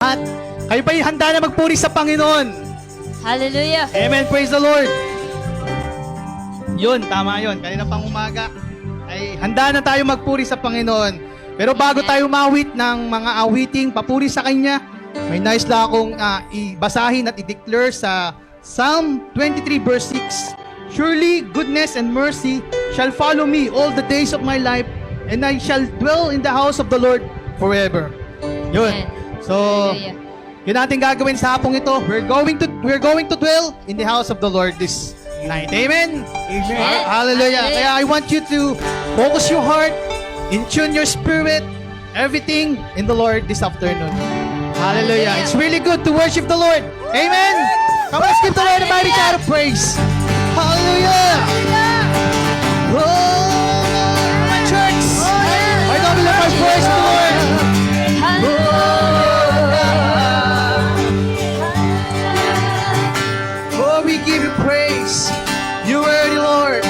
lahat. Kayo ba'y handa na magpuri sa Panginoon? Hallelujah. Amen. Praise the Lord. Yun, tama yun. Kanina pang umaga ay handa na tayo magpuri sa Panginoon. Pero bago tayo mawit ng mga awiting papuri sa Kanya, may nais lang akong ibasahin at i-declare sa Psalm 23 verse 6. Surely goodness and mercy shall follow me all the days of my life, and I shall dwell in the house of the Lord forever. Yun. Amen. So, Hallelujah. yun natin gagawin sa hapong ito. We're going to dwell in the house of the Lord this night. Amen? Amen. Hallelujah. Hallelujah. Kaya I want you to focus your heart, in tune your spirit, everything in the Lord this afternoon. Hallelujah. Hallelujah. It's really good to worship the Lord. Amen. Come on, let's give the Lord a mighty shout of praise. Hallelujah. Oh, my church. Why don't we lift our voice to the Lord? Oh, we give you praise. You worthy, Lord.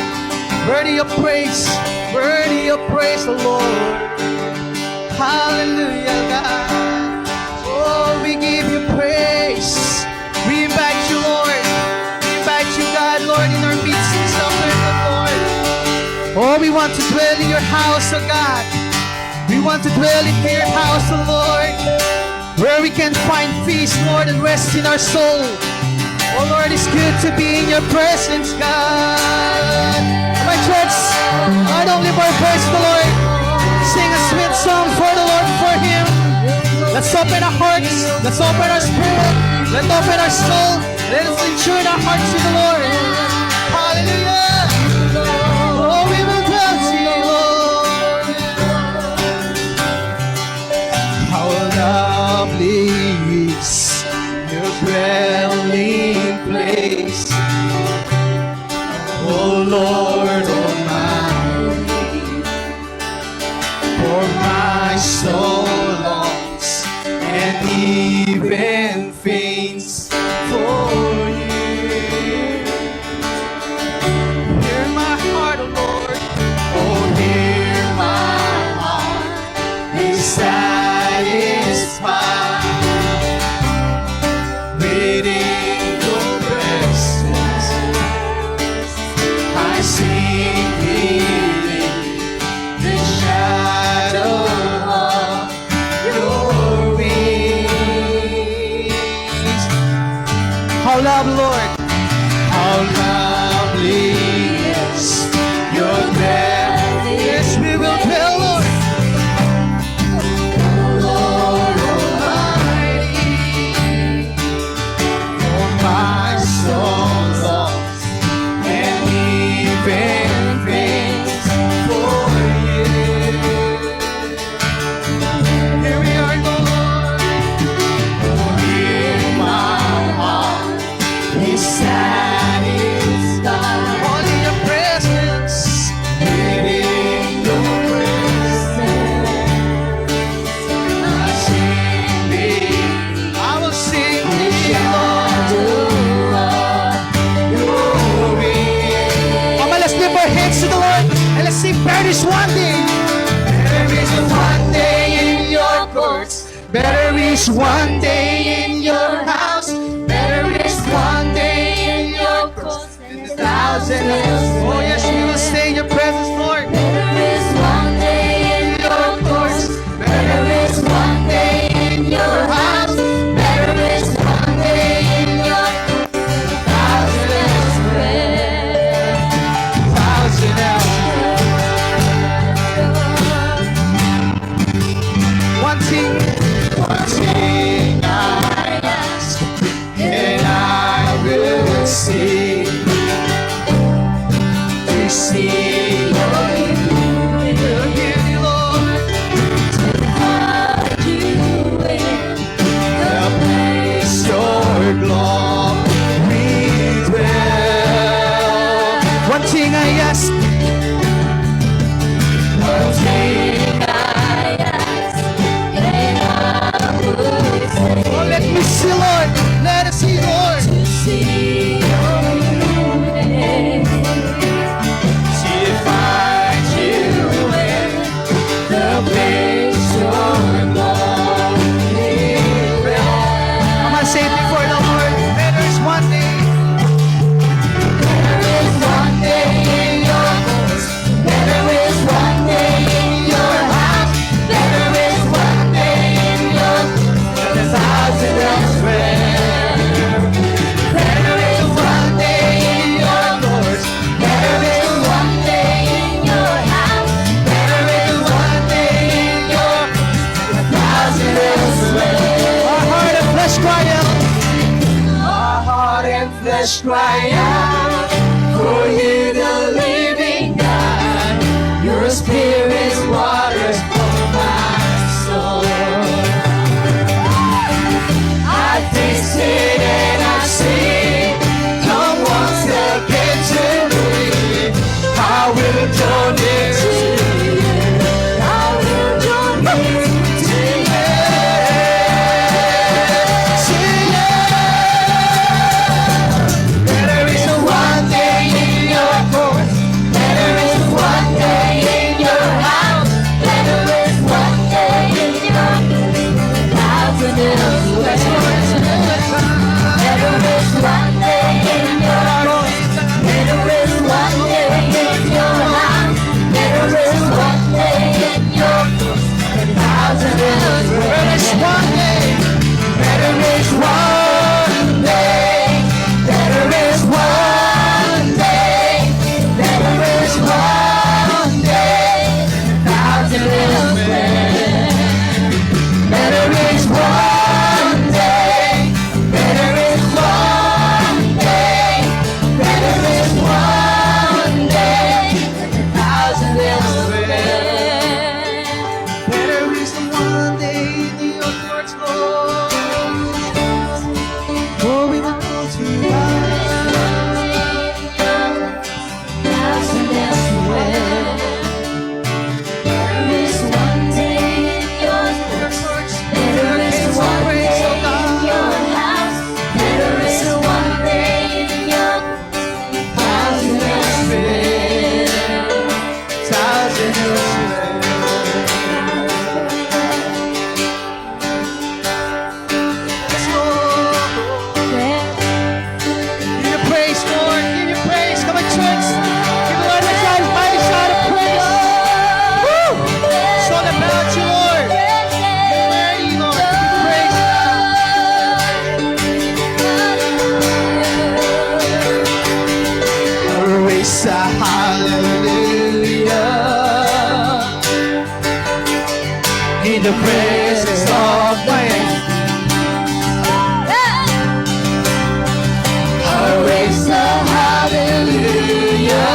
Worthy of praise. Worthy of praise, the Lord. Hallelujah, God. Oh, we give you praise. We invite you, Lord. We invite you, God, Lord, in our midst this afternoon, Lord. Oh, we want to dwell in your house, oh God. We want to dwell in your house, oh Lord, where we can find peace, Lord, and rest in our soul. Oh Lord, it's good to be in your presence, God. My church, I don't live our praise to the Lord. Sing a sweet song for the Lord, for Him. Let's open our hearts. Let's open our spirit. Let's open our soul. Let us attune our hearts to the Lord. Hallelujah. Oh, we will dance to you, Lord. How lovely is your dwelling place, oh Lord Almighty. For my soul longs and even faints for you. Hear my heart, oh Lord. Oh, hear my heart. Be satisfied within your presence. I sing within the shadow of your wings. How lovely, Lord. How lovely is your dwelling. Yes, we will dwell, Lord. Lord Almighty, for my soul longs and even faints for you. Here we are, Lord. Oh, hear my heart is satisfied. All in your presence, within your presence. I sing thee, I will sing thee, Lord. Come on, let's lift our hands to the Lord and let's sing, better is one day. Better is one day in your courts. Better is one day in your house. Better is one day in your courts than 1,000 elsewhere. Oh yes, we will stay in your presence, Lord. Better is one day in your courts. Better is one day in your house. Better is one day in your courts than 1,000 elsewhere. 1,000 elsewhere. One thing I ask, and I will see your will give you, Lord, the place your glory dwell. One thing I ask, one thing I ask, and I will say. Oh, let me see, Lord. Let us see, Lord. To see your face. See if I you in the place your glory will. prayer. Better is one day in your courts. Better is one day in your house. Better is one day in your thousand elsewhere. Our heart and flesh cry out. Our heart and flesh cry out for you, the living God. Your spirit's waters for my soul. I tasted and I see. Come once again to me. I will join near to you. I will join near to you. Sing it. Better is one day in your courts. Better is one day in your house. Better is one day in your thousand elsewhere. Better is one day in your courts. Better is one day in your house. Better is one day in your thousand elsewhere. Better is one day. Better is one day. Better is one day. Better is one day. Thousand elsewhere. Better is one day. Better is one day. Better is one day. Thousand elsewhere. Better is the one day in your courts, Lord. Oh, we will go to Thousand elsewhere. There is one day in your courts. There is one day in your house. There is one day in your thousand elsewhere. thousand elsewhere. Let's go. Give you praise, Lord. Give you praise. Come on, church. Give the Lord a mighty shout of praise. Woo! It's all about you, Lord. You're worthy, Lord. Give you praise. Raise a hallelujah in the presence of my enemy. I raise a hallelujah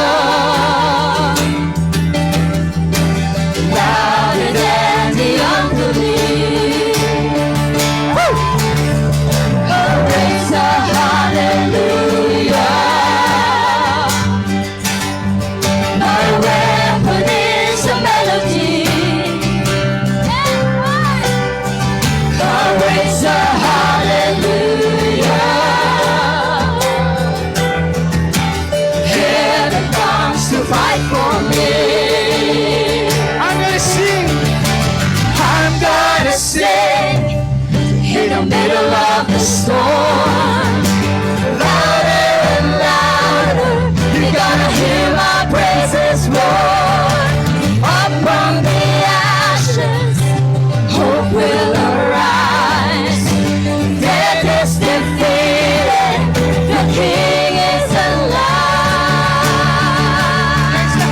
louder than the unbelief. I raise a hallelujah. My weapon is a melody. I raise a hallelujah. Heaven comes to fight for me. I'm gonna sing. I'm gonna sing in the middle of the storm. Louder and louder, you're gonna hear my praises roar. Upon the ashes, hope will arise. Death is defeated, the King is alive.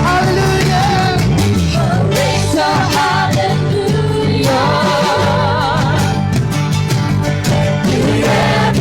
Hallelujah. Raise a hallelujah. You have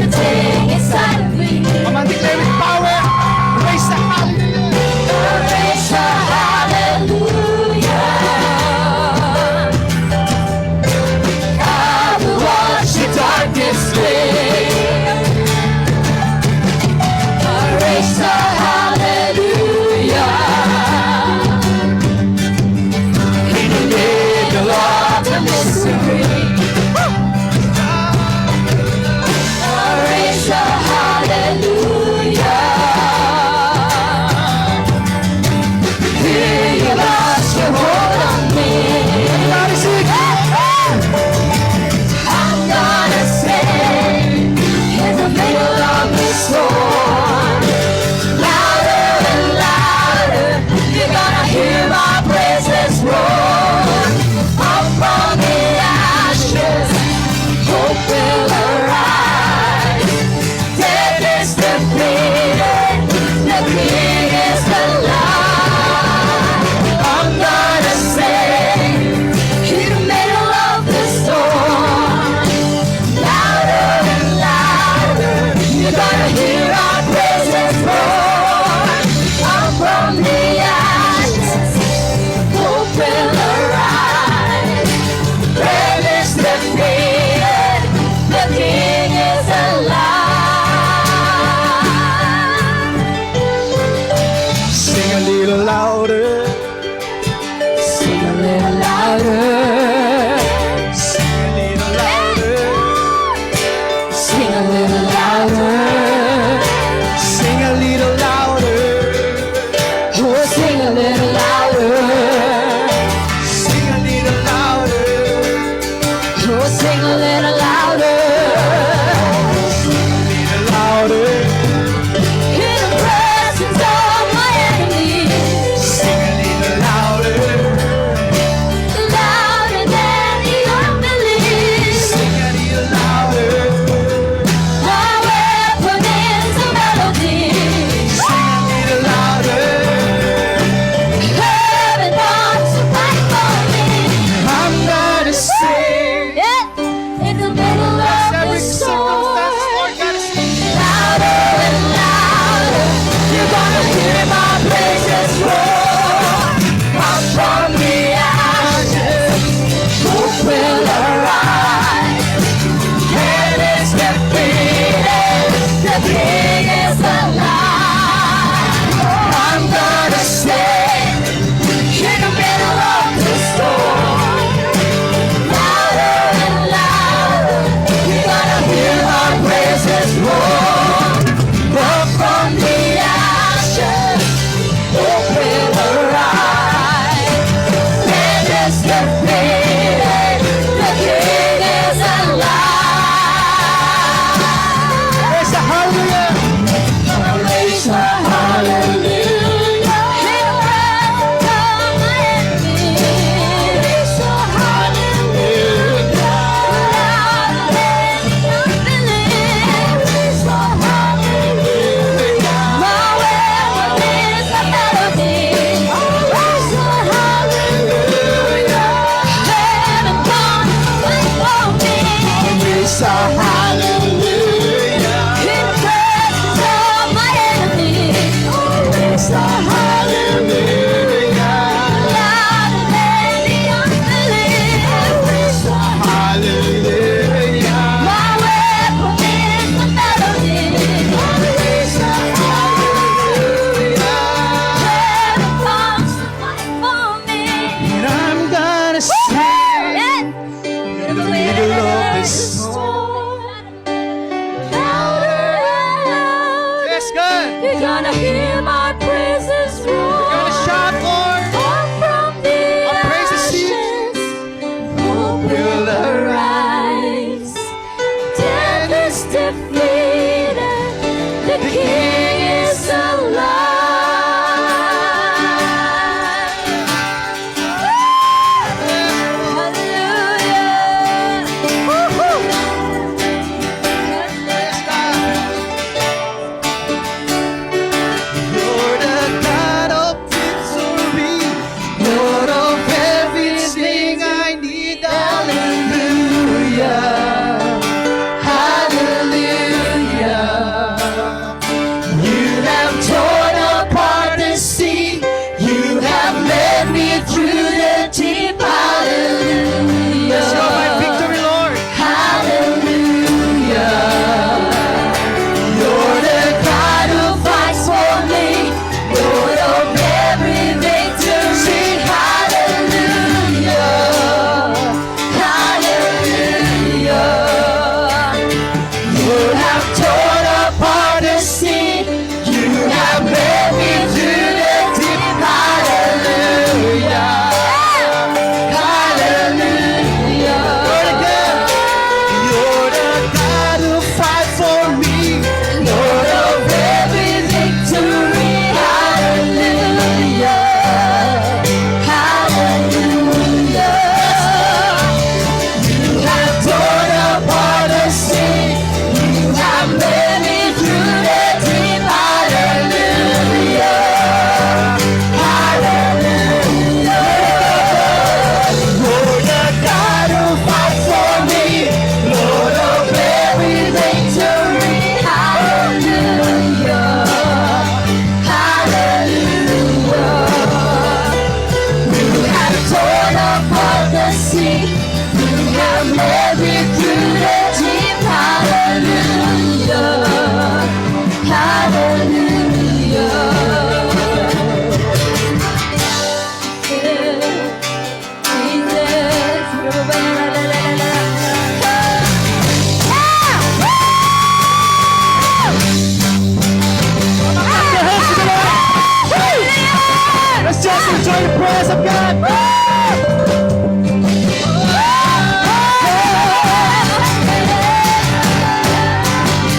hallelujah. In the presence of my enemies, it's a Hallelujah. louder than the unbelief. It's a Hallelujah. my weapon is the melody. It's a prayer comes to fight for me. And I'm gonna sing Yes. in the middle of this storm. Yes, good. You're gonna hear my praises roar. Gonna shout, Lord. Up from the Our praises to you. ashes, hope will arise. Death is defeated, the King is alive. Hallelujah. Woo-hoo. Yes, God. You're the God of victory, Lord of everything I need. Hallelujah. Hallelujah. You have torn apart the sea. You have led me through the deep. Hallelujah. Yes, you're my victory, Lord. Hallelujah. You're the God who fights for me, Lord of every victory. Hallelujah. Hallelujah. You have torn apart the sea. You have led me through the deep. Hallelujah. Hallelujah. Lord again. You're the God who fights for me, Lord of every victory. Hallelujah. Hallelujah. You have torn apart the sea. You have led me through the deep. Hallelujah. Hallelujah. You're the God who fights for me, Lord of every victory. Hallelujah. Hallelujah. You have torn apart the sea. You have led me through the deep. Hallelujah. Let's just enjoy the praise of God.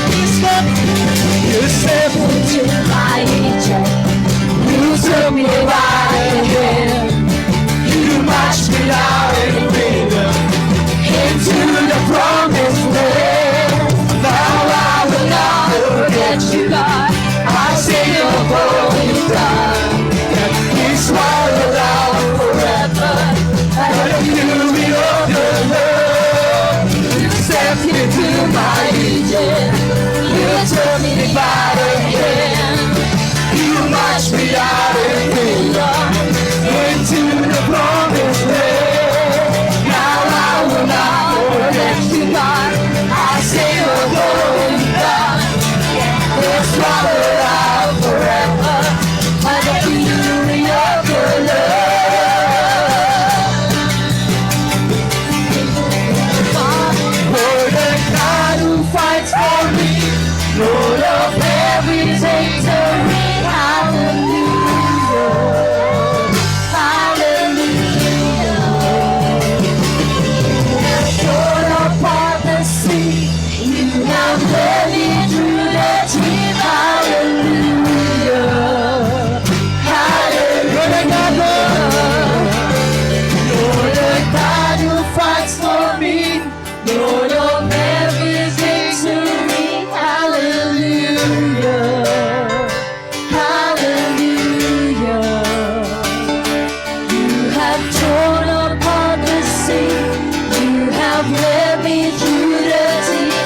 You said, you took me by the hand. You marched me out in freedom into the promised land. Now I will not forget you, God. I sing your holy God. You swallowed out forever by the beauty of your love. You stepped into my Eden. You took me by the hand. You marched me out in freedom into the promised land. Now I will not forget you, God. I say your holy God. You're swallowed out forever by the beauty of your love. You're the God who fights for me, Lord of every victory. Hallelujah. Hallelujah. You have torn apart the sea. You have led me through the deep. Hallelujah. Hallelujah. You're the God who fights for me, Lord of every victory. Hallelujah. Hallelujah. You have torn apart the sea. You have led me through the deep.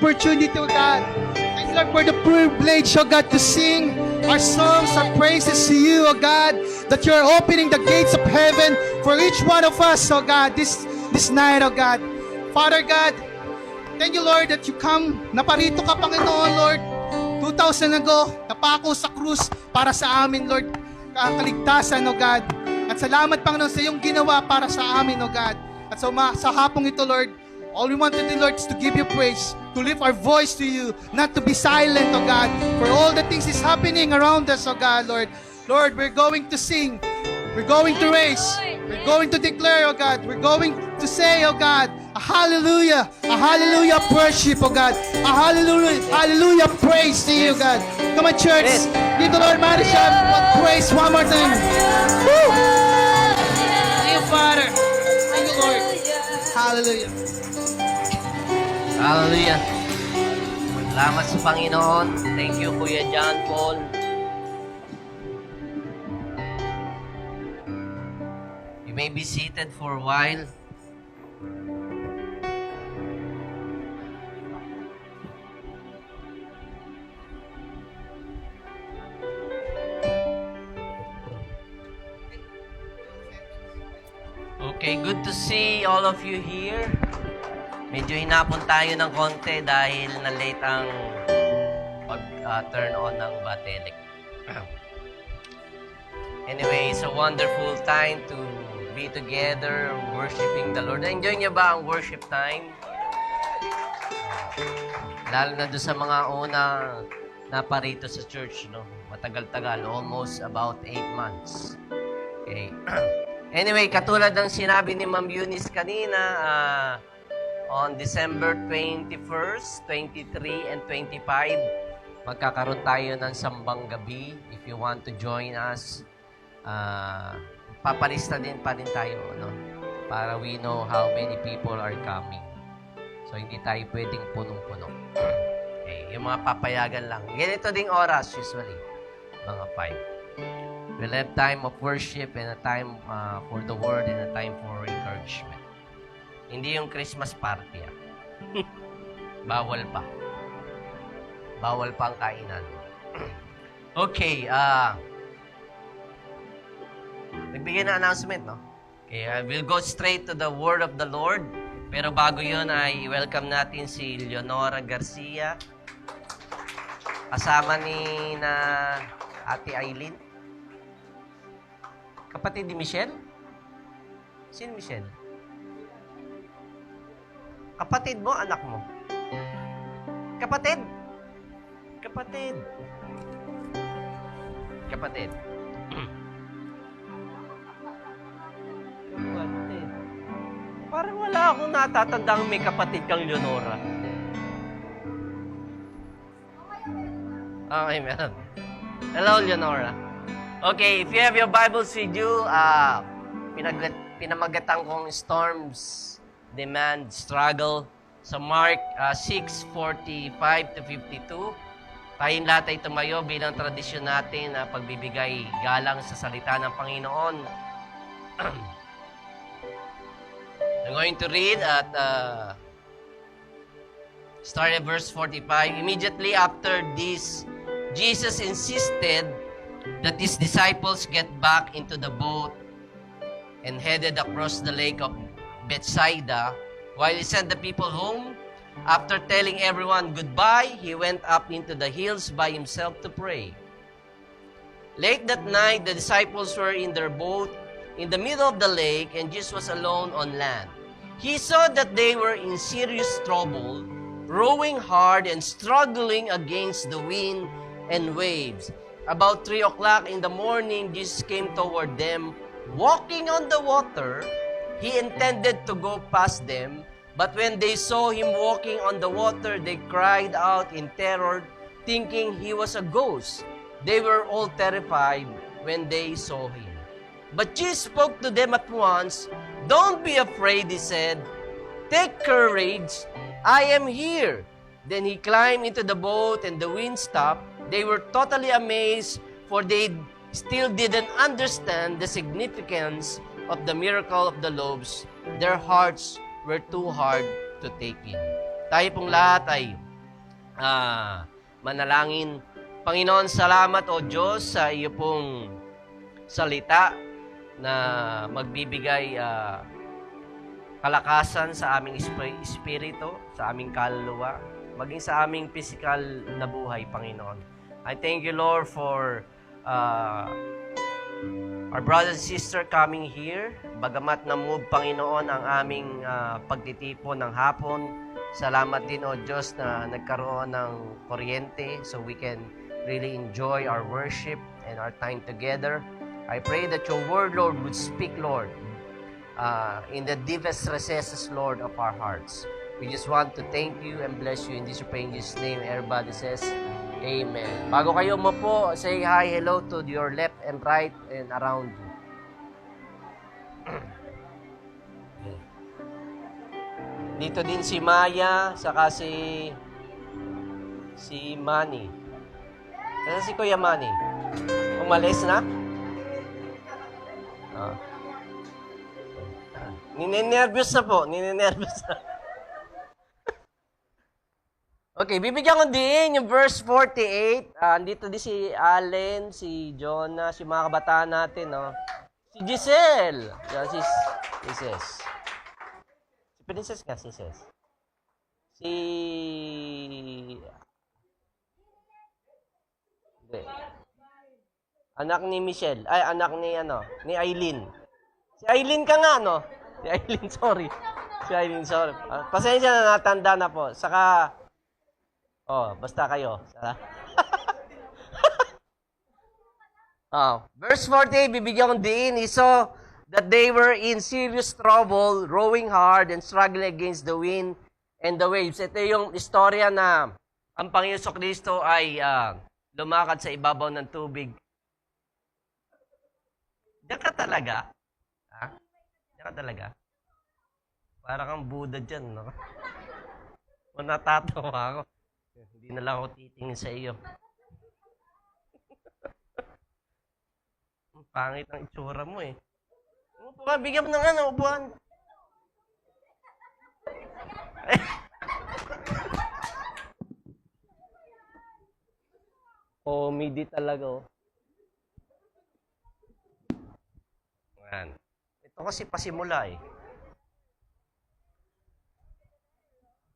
opportunity, oh God. Thank you, Lord, for the privilege, oh God, to sing our songs, our praises to you, oh God, that you're opening the gates of heaven for each one of us, oh God, this night, oh God. Father God, thank you, Lord, that you come. Naparito ka, Panginoon, Lord. 2,000 ago, napako sa krus para sa amin, Lord. Kaligtasan, O God. At salamat, Panginoon, sa iyong ginawa para sa amin, O God. At sa hapong ito, Lord, all we want to do, Lord, is to give you praise, to lift our voice to you, not to be silent, O God, for all the things is happening around us, O God, Lord. Lord, we're going to sing. We're going to raise. We're going to declare, O God. We're going to say, O God, a hallelujah worship, O God. A hallelujah praise to you, God. Come on, church. Give the Lord mighty shout of praise one more time. Woo! Thank you, Father. Thank you, Lord. Hallelujah. Hallelujah. Salamat sa Panginoon. Thank you, Kuya John Paul. You may be seated for a while. Okay, good to see all of you here. Medyo hinapon tayo ng konti dahil na-late ang pag-turn on ng Batelec. Anyway, it's a wonderful time to be together, worshiping the Lord. Enjoy niyo ba ang worship time? Lalo na doon sa mga una na parito sa church, no? Matagal-tagal, almost about 8 months. Okay. Anyway, katulad ng sinabi ni Ma'am Eunice kanina, on December 21st, 23, and 25, magkakaroon tayo ng sambang gabi. If you want to join us, papalista din pa rin tayo, no? Para we know how many people are coming. So, hindi tayo pwedeng punong-puno. Okay, yung mga papayagan lang. Ganito ding oras, usually. Mga 5. We'll have time of worship and a time for the Word and a time for encouragement. Hindi yung Christmas party. Bawal pa. Bawal pa ang kainan. Okay, nagbigay na announcement, no? Okay, we'll go straight to the Word of the Lord. Pero bago yun ay welcome natin si Leonora Garcia. Kasama ni na Ate Aileen. Kapatid ni Michelle? Sino Michelle? Kapatid mo, anak mo? Kapatid? Kapatid. Kapatid. Kapatid. Parang wala akong natatandang may kapatid kang Leonora. Okay, meron. Hello, Leonora. Okay, if you have your Bibles with you, pinamagatan kong Storms, Demand, Struggle sa Mark 6:45 to 52. Tayong lahat ay tumayo bilang tradisyon natin na pagbibigay galang sa salita ng Panginoon. I'm going to read at start at verse 45. Immediately after this, Jesus insisted that his disciples get back into the boat and headed across the lake of Bethsaida while he sent the people home. After telling everyone goodbye, he went up into the hills by himself to pray. Late that night, the disciples were in their boat in the middle of the lake, and Jesus was alone on land. He saw that they were in serious trouble, rowing hard and struggling against the wind and waves. About 3 o'clock in the morning, Jesus came toward them, walking on the water. He intended to go past them, but when they saw him walking on the water, they cried out in terror, thinking he was a ghost. They were all terrified when they saw him. But Jesus spoke to them at once. "Don't be afraid," he said. "Take courage. I am here." Then he climbed into the boat and the wind stopped. They were totally amazed, for they still didn't understand the significance of the miracle of the loaves. Their hearts were too hard to take in. Tayo pong lahat ay manalangin. Panginoon, salamat o Diyos sa iyo pong salita na magbibigay kalakasan sa aming espiritu, sa aming kaluluwa, maging sa aming physical na buhay, Panginoon. I thank you, Lord, for our brother and sister coming here. Bagamat na-move, Panginoon, ang aming pagtitipon ng hapon. Salamat din, O Diyos, na nagkaroon ng kuryente so we can really enjoy our worship and our time together. I pray that your word, Lord, would speak, Lord, in the deepest recesses, Lord, of our hearts. We just want to thank you and bless you in this precious name. Everybody says, Amen. Bago kayo mo po, say hi, hello to your left and right and around you. Dito din si Maya, saka si Manny. Kasi si Kuya Manny. Umalis na? Ninenervyos na po. Ninenervyos na. Okay, bibigyan ko din yung verse 48. Andito din si Allen, si Jonah, si mga kabataan natin, no? Si Giselle. Yan, si Sis. Si Princess nga, si Sis. Si... Hindi. Anak ni Michelle. Ay, anak ni, ni Aileen. Si Aileen ka nga, no? Si Aileen, sorry. Si Aileen, sorry. Pasensya na, natanda na po. Saka... basta kayo. Verse 40, bibigyan ko din. He saw that they were in serious trouble, rowing hard and struggling against the wind and the waves. Ito yung istorya na ang Panginoon Kristo ay lumakad sa ibabaw ng tubig. Diyan ka talaga? Ha? Diyan ka talaga? Para kang Buddha dyan, no? O natatawa ako. Hindi na lang ako titingin sa iyo. Ang pangit ang itsura mo eh. Upo ka, bigyan mo ng upuan. Comedy talaga oh. Yan. Ito kasi pasimula eh.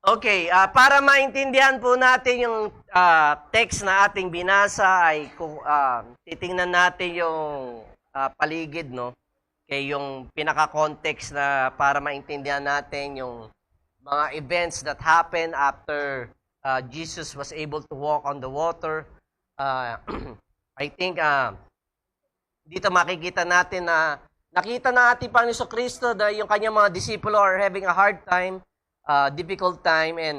Okay, para maintindihan po natin yung text na ating binasa ay titingnan natin yung paligid, no? Kaya yung pinaka-context na para maintindihan natin yung mga events that happened after Jesus was able to walk on the water. I think dito makikita natin na nakita na ating Panginoon Kristo na yung kanyang mga disipulo are having a hard time, difficult time, and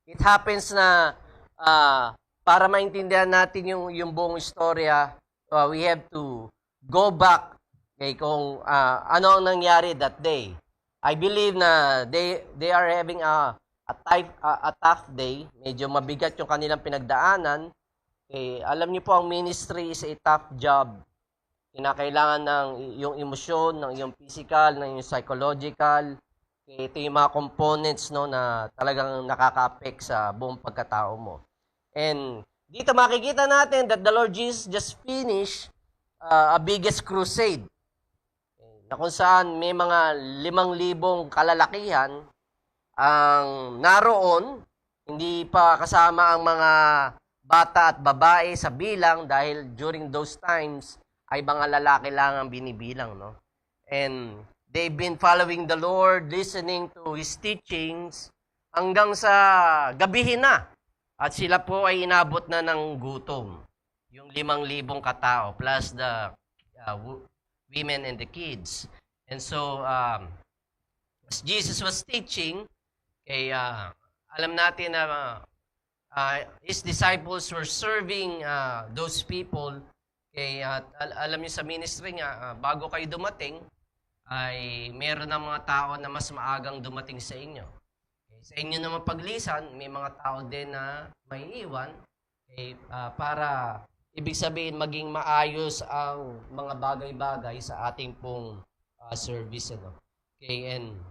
it happens na para maintindihan natin yung buong istorya, we have to go back kung ano ang nangyari that day. I believe na they are having a tough day. Medyo mabigat yung kanilang pinagdaanan. Alam niyo po, ang ministry is a tough job. Kinakailangan ng yung emosyon, ng yung physical, ng yung psychological. Ito yung mga components, no, na talagang nakaka-affect sa buong pagkatao mo. And dito makikita natin that the Lord Jesus just finished a biggest crusade. Na kung saan may mga 5,000 kalalakihan ang naroon, hindi pa kasama ang mga bata at babae sa bilang dahil during those times ay mga lalaki lang ang binibilang, no? And they've been following the Lord, listening to His teachings hanggang sa gabihin na. At sila po ay inabot na ng gutom. Yung 5,000 katao plus the women and the kids. And so, as Jesus was teaching, alam natin na His disciples were serving those people. Alam niyo sa ministry nga, bago kayo dumating, ay meron ng mga tao na mas maagang dumating sa inyo. Sa inyo naman paglisan, may mga tao din na may iwan para ibig sabihin maging maayos ang mga bagay-bagay sa ating pong service. Ano? And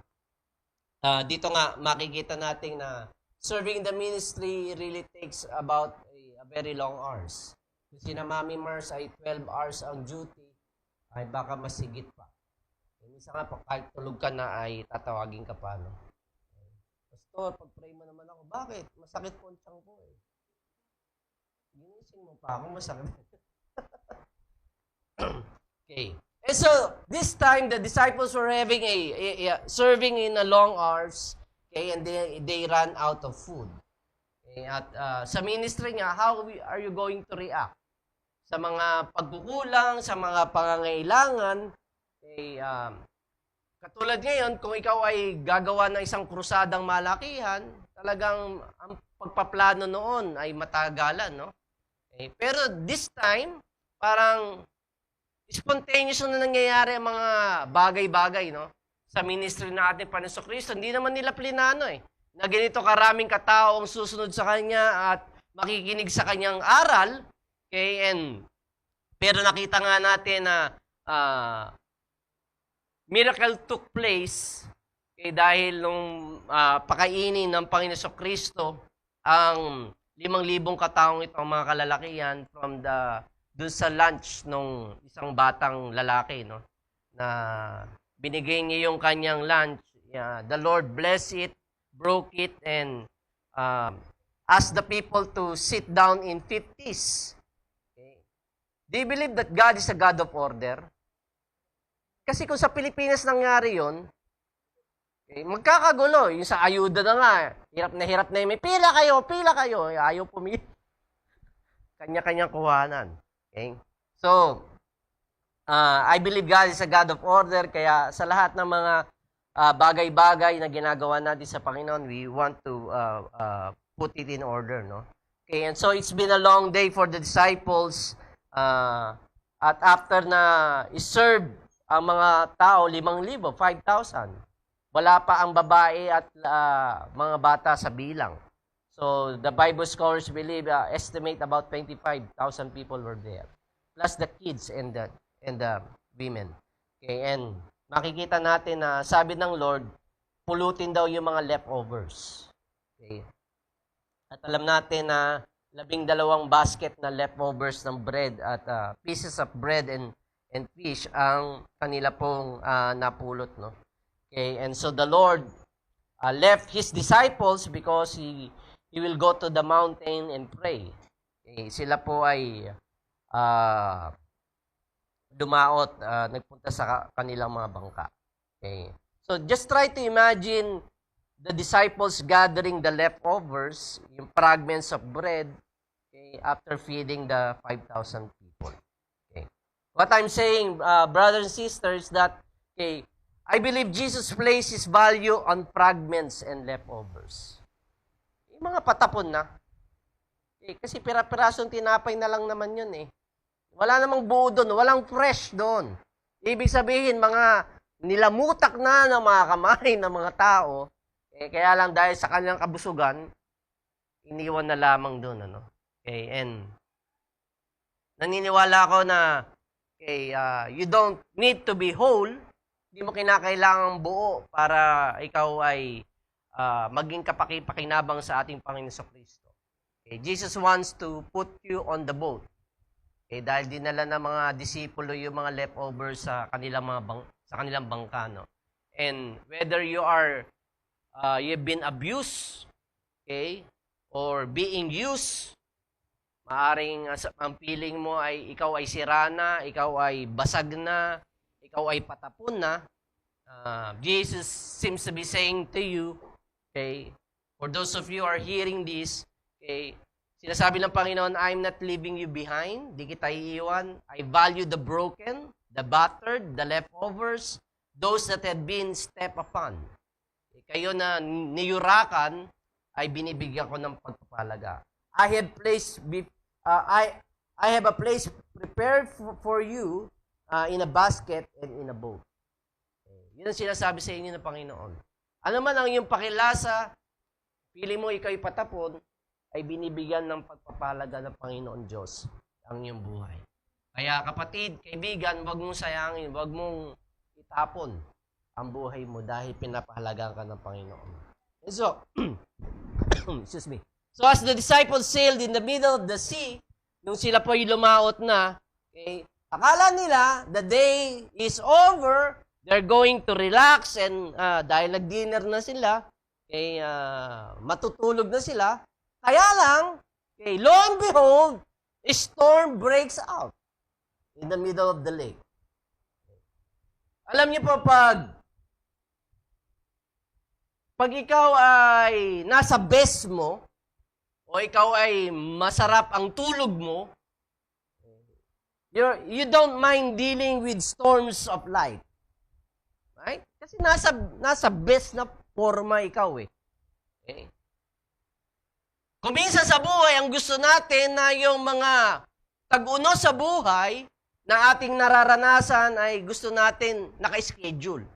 dito nga makikita natin na serving the ministry really takes about a very long hours. Kung sina Mami Mars ay 12 hours ang duty, ay baka masigit pa. Minsan nga, kahit tulog ka na ay tatawagin ka pa, no? Pastor, pag-pray mo naman ako. Bakit? Masakit po ang tiyan ko eh. Ginising mo pa ako, masakit. Okay. And so, this time, the disciples were having serving in a long hours, okay, and they ran out of food. Okay, at sa ministry nga, how are you going to react? Sa mga pagkukulang, sa mga pangangailangan, okay, katulad ngayon, kung ikaw ay gagawa ng isang krusadang malakihan, talagang ang pagpaplano noon ay matagalan, no? Okay, pero this time, parang spontaneous na nangyayari ang mga bagay-bagay, no? Sa ministry natin, Panginoon Kristo, hindi naman nila plinano eh. Na ganito karaming katao ang susunod sa Kanya at makikinig sa Kanyang aral. Okay, pero nakita nga natin na miracle took place okay, dahil nung pakainin ng Panginoon Kristo ang 5,000 kataong itong mga kalalakihan from dun sa lunch nung isang batang lalaki, no? Na binigay niya yung kanyang lunch. The Lord blessed it, broke it, and asked the people to sit down in 50s. Okay. Do you believe that God is a God of order? Kasi kung sa Pilipinas nangyari yun, okay, magkakagulo. Yung sa ayuda na nga, hirap na yun. May pila kayo. Ayaw pumili. Kanya-kanyang kuhanan. Okay? So, I believe God is a God of order, kaya sa lahat ng mga bagay-bagay na ginagawa natin sa Panginoon, we want to put it in order, no? Okay, and so it's been a long day for the disciples, at after na iserve ang mga tao, 5,000, 5,000, wala pa ang babae at mga bata sa bilang. So, the Bible scholars believe, estimate about 25,000 people were there. Plus the kids and the women. Okay, and makikita natin na sabi ng Lord, pulutin daw yung mga leftovers. Okay. At alam natin na 12 basket na leftovers ng bread at pieces of bread and fish ang kanila pong napulot, no? Okay, and so the Lord left His disciples because He will go to the mountain and pray. Okay, sila po ay dumaot, nagpunta sa kanilang mga bangka. Okay. So just try to imagine the disciples gathering the leftovers, yung fragments of bread, okay, after feeding the 5,000 people. Okay. What I'm saying, brothers and sisters, that okay, I believe Jesus placed His value on fragments and leftovers. Yung mga patapon na. Okay, kasi pira-pirasong tinapay na lang naman yun eh. Wala namang buo doon, walang fresh doon. Ibig sabihin, mga nilamutak na ng mga kamay ng mga tao, eh, kaya lang dahil sa kanilang kabusugan, iniwan na lamang doon. Ano? Okay, and naniniwala ako na okay, you don't need to be whole, hindi mo kinakailangang buo para ikaw ay maging kapaki-pakinabang sa ating Panginoon Kristo. Okay, Jesus wants to put you on the boat. Okay, dahil dinala ng mga disipulo yung mga leftovers sa kanilang kanilang bangka, no? And whether you've been abused, okay, or being used, maaring ang feeling mo ay ikaw ay sira na, ikaw ay basag na, ikaw ay patapon na. Jesus seems to be saying to you, okay, for those of you who are hearing this, okay, sinasabi ng Panginoon, I'm not leaving you behind. Di kita iiwan. I value the broken, the battered, the leftovers, those that have been stepped upon. Kayo na niyurakan, ay binibigyan ko ng pagpapalaga. I have a place prepared for you in a basket and in a boat. Yun ang sinasabi sa inyo ng Panginoon. Ano man ang iyong pakilasa, pili mo ikaw patapon, ay binibigyan ng pagpapalaga ng Panginoon Diyos ang iyong buhay. Kaya kapatid, kaibigan, huwag mong sayangin, huwag mong itapon ang buhay mo dahil pinapahalagan ka ng Panginoon. And so, Excuse me. So as the disciples sailed in the middle of the sea, nung sila po ay lumaot na, okay, akala nila the day is over, they're going to relax and dahil nag-dinner na sila, okay, matutulog na sila. Kaya lang, okay, lo and behold, a storm breaks out in the middle of the lake. Alam niyo po, pag ikaw ay nasa best mo, o ikaw ay masarap ang tulog mo, you don't mind dealing with storms of life. Right? Kasi nasa best na forma ikaw eh. Okay? Kung minsan sa buhay, ang gusto natin na yung mga tag-uno sa buhay na ating nararanasan ay gusto natin naka-schedule.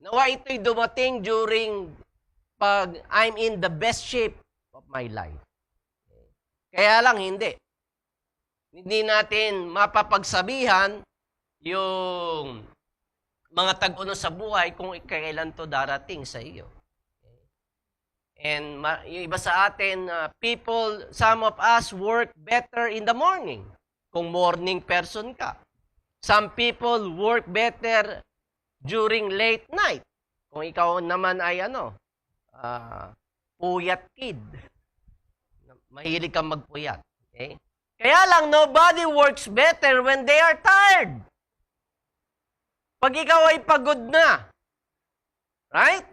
Nawa ito'y dumating during pag I'm in the best shape of my life. Kaya lang hindi. Hindi natin mapapagsabihan yung mga tag-uno sa buhay kung kailan to darating sa iyo. And yung iba sa atin, some of us work better in the morning, kung morning person ka. Some people work better during late night, kung ikaw naman ay puyat kid. Mahilig kang magpuyat. Okay? Kaya lang, nobody works better when they are tired. Pag ikaw ay pagod na. Right?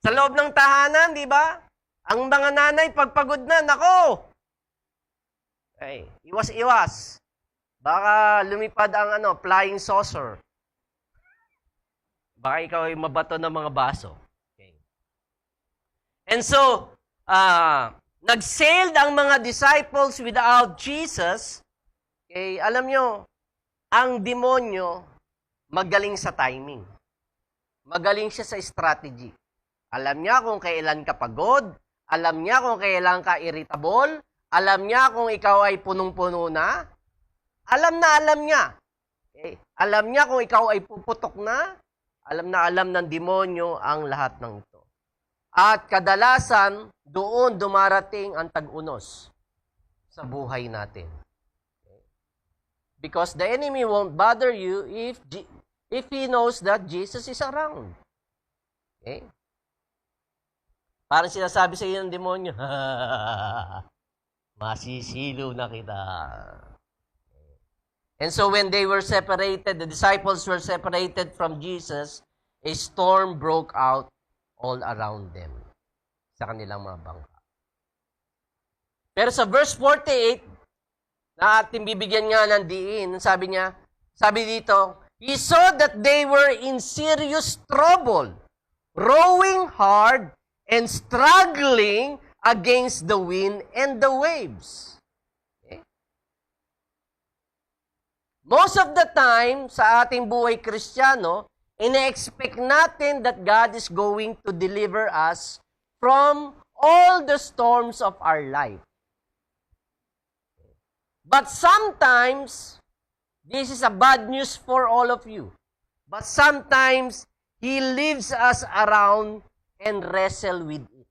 Sa loob ng tahanan, di ba? Ang mga nanay, pagpagod na, nako! Ay, iwas-iwas. Baka lumipad ang flying saucer. Baka ikaw ay mabato ng mga baso. Okay. And so, nag-sailed ang mga disciples without Jesus. Okay, alam nyo, ang demonyo magaling sa timing. Magaling siya sa strategy. Alam niya kung kailan ka pagod, alam niya kung kailan ka irritable, alam niya kung ikaw ay punong-puno na, alam niya. Okay? Alam niya kung ikaw ay puputok na alam ng demonyo ang lahat ng ito. At kadalasan, doon dumarating ang tag-unos sa buhay natin. Okay? Because the enemy won't bother you if he knows that Jesus is around. Okay? Parang sinasabi sa iyo ng demonyo, masisilo na kita. And so when they were separated, the disciples were separated from Jesus, a storm broke out all around them sa kanilang mga bangka. Pero sa verse 48, na ating bibigyan nga ng diin, sabi dito, he saw that they were in serious trouble, rowing hard and struggling against the wind and the waves. Okay? Most of the time, sa ating buhay Kristiyano, ina-expect natin that God is going to deliver us from all the storms of our life. But sometimes, this is a bad news for all of you. But sometimes, He leaves us around and wrestle with it.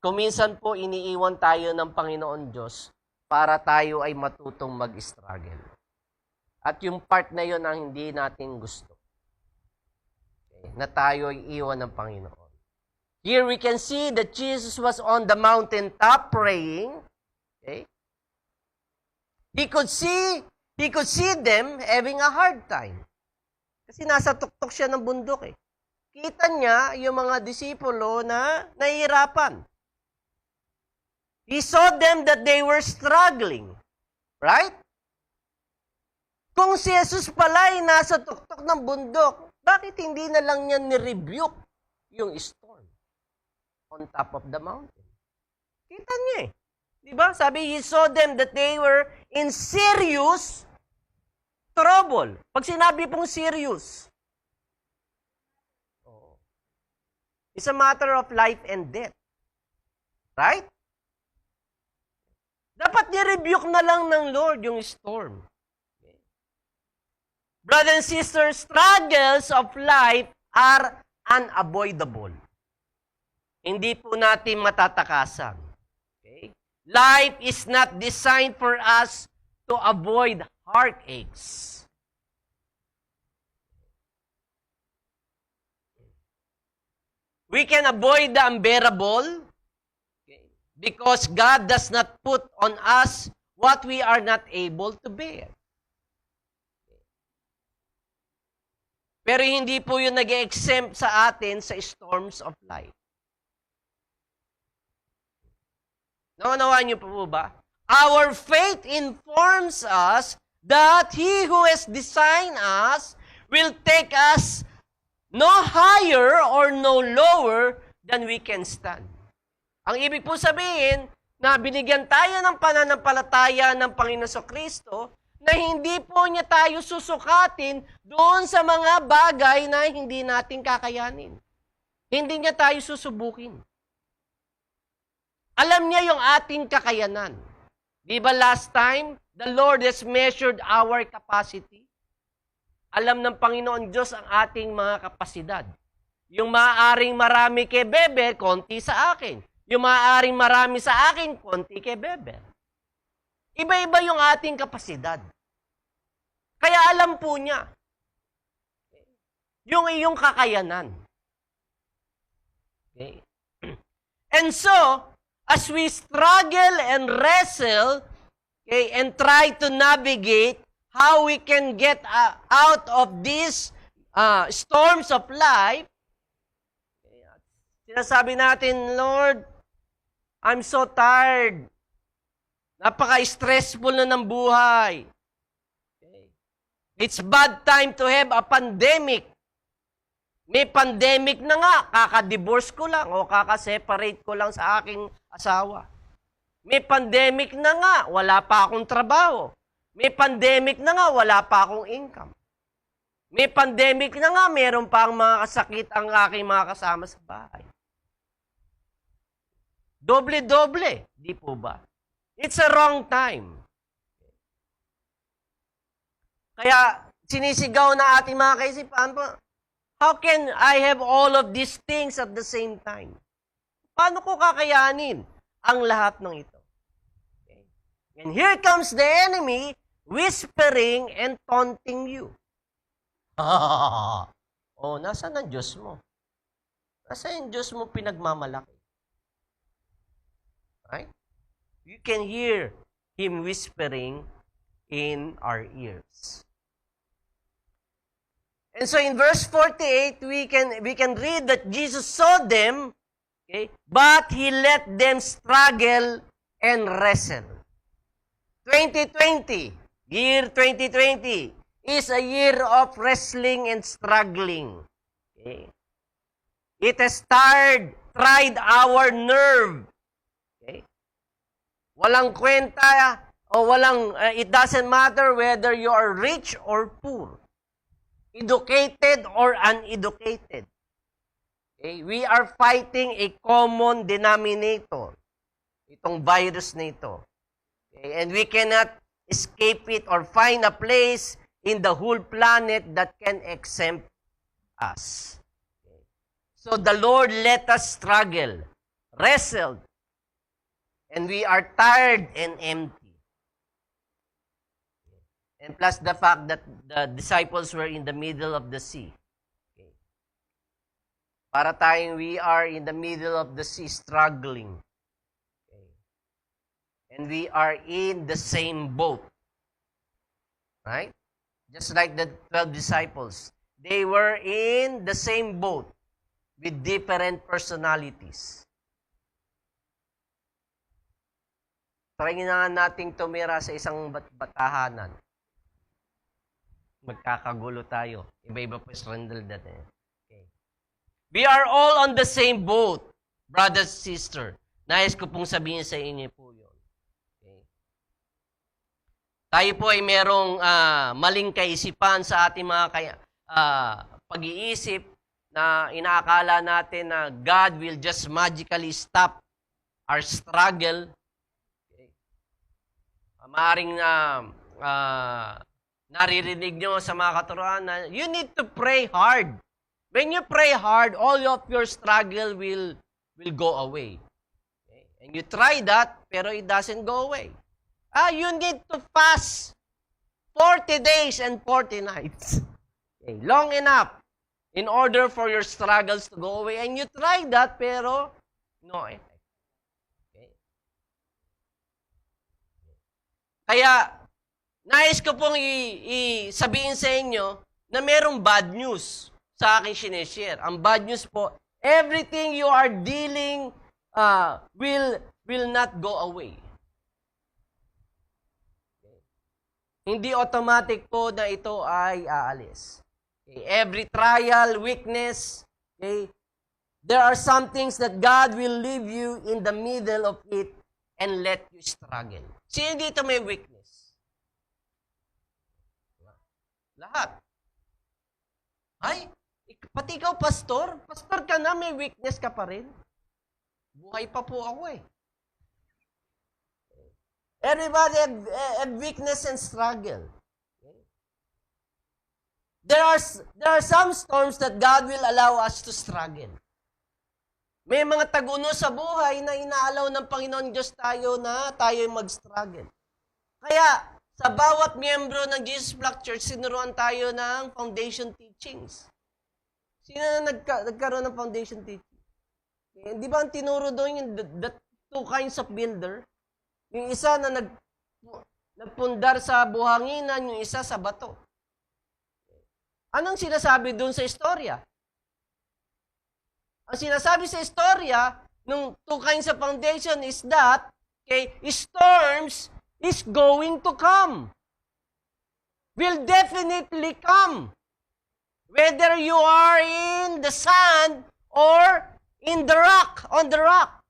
Kuminsan po, iniiwan tayo ng Panginoon Diyos para tayo ay matutong mag-struggle. At yung part na yun ang hindi natin gusto. Okay? Na tayo ay iwan ng Panginoon. Here we can see that Jesus was on the mountaintop praying. Okay? He could see them having a hard time. Kasi nasa tuktok siya ng bundok eh. Kita niya yung mga disipulo na nahihirapan. He saw them that they were struggling. Right? Kung si Jesus pala ay nasa tuktok ng bundok, bakit hindi na lang niya ni-rebuke yung storm on top of the mountain? Kita niya eh. Diba? Sabi, he saw them that they were in serious trouble. Pag sinabi pong serious, it's a matter of life and death. Right? Dapat ni-rebuke na lang ng Lord yung storm. Okay. Brothers and sisters, struggles of life are unavoidable. hindi po natin matatakasan. Okay? Life is not designed for us to avoid heartaches. We can avoid the unbearable, okay, because God does not put on us what we are not able to bear. Pero hindi po yun nag-exempt sa atin sa storms of life. Naunawaan niyo po ba? Our faith informs us that He who has designed us will take us no higher or no lower than we can stand. Ang ibig po sabihin, na binigyan tayo ng pananampalataya ng Panginoon Kristo, na hindi po niya tayo susukatin doon sa mga bagay na hindi natin kakayanin. Hindi niya tayo susubukin. Alam niya yung ating kakayanan. Di ba last time, the Lord has measured our capacity? Alam ng Panginoon Diyos ang ating mga kapasidad. Yung maaaring marami kay Bebe, konti sa akin. Yung maaaring marami sa akin, konti kay Bebe. Iba-iba yung ating kapasidad. Kaya alam po niya yung iyong kakayanan. Okay? And so, as we struggle and wrestle, okay, and try to navigate how we can get out of these storms of life, sinasabi natin, Lord, I'm so tired. Napaka-stressful na ng buhay. Okay. It's bad time to have a pandemic. May pandemic na nga, kaka-divorce ko lang o kaka-separate ko lang sa aking asawa. May pandemic na nga, wala pa akong trabaho. May pandemic na nga, wala pa akong income. May pandemic na nga, meron pa ang mga kasakit ang aking mga kasama sa bahay. Doble-doble, di po ba? It's a wrong time. Kaya sinisigaw na ating mga kaisipan po, how can I have all of these things at the same time? Paano ko kakayanin ang lahat ng ito? Okay. And here comes the enemy whispering and taunting you. Oh, nasaan ang Diyos mo? Nasaan ang Diyos mo pinagmamalaki? Right? You can hear Him whispering in our ears. And so in verse 48, we can read that Jesus saw them, okay, but He let them struggle and wrestle. 2020, year 2020, is a year of wrestling and struggling. Okay? It has tried our nerve. Okay? Walang kwenta o it doesn't matter whether you are rich or poor, educated or uneducated. Okay? We are fighting a common denominator, itong virus na ito. Okay? And we cannot escape it or find a place in the whole planet that can exempt us. Okay? So the Lord let us struggle, wrestled, and we are tired and empty. And plus the fact that the disciples were in the middle of the sea. Okay. Para tayong we are in the middle of the sea struggling. Okay. And we are in the same boat. Right? Just like the 12 disciples. They were in the same boat with different personalities. Try na nating tumira sa isang batahanan. Magkakagulo tayo. Iba-iba po strandal natin. Okay. We are all on the same boat, brothers and sisters. Nais ko pong sabihin sa inyo po yun. Okay. Tayo po ay merong maling kaisipan sa ating mga pag-iisip na inaakala natin na God will just magically stop our struggle. Maaring naririnig nyo sa mga katuruan na you need to pray hard. When you pray hard, all of your struggle will will go away. Okay? And you try that, pero it doesn't go away. You need to fast 40 days and 40 nights. Okay? Long enough in order for your struggles to go away. And you try that, pero no effect. Okay? Kaya, nais ko pong sabihin sa inyo na merong bad news sa aking sinishare. Ang bad news po, everything you are dealing will not go away. Okay. Hindi automatic po na ito ay aalis. Okay. Every trial, weakness, okay, there are some things that God will leave you in the middle of it and let you struggle. Sino dito may weakness? Lahat. Ay, pati ikaw, pastor? Pastor ka na, may weakness ka pa rin. Buhay pa po ako eh. Everybody have weakness and struggle. There are some storms that God will allow us to struggle. May mga tag-uno sa buhay na inaalaw ng Panginoon Diyos tayo na tayo mag-struggle. Kaya, sa bawat miyembro ng Jesus Flock Church, sinuruan tayo ng foundation teachings. Sino na nagkaroon ng foundation teaching? Di ba ang tinuro doon yung the two kinds of builder? Yung isa na nagpundar sa buhanginan, yung isa sa bato. Anong sinasabi doon sa istorya? Ang sinasabi sa istorya ng two kinds of foundation is that, okay, storms is going to come. Will definitely come. Whether you are in the sand or in the rock, on the rock.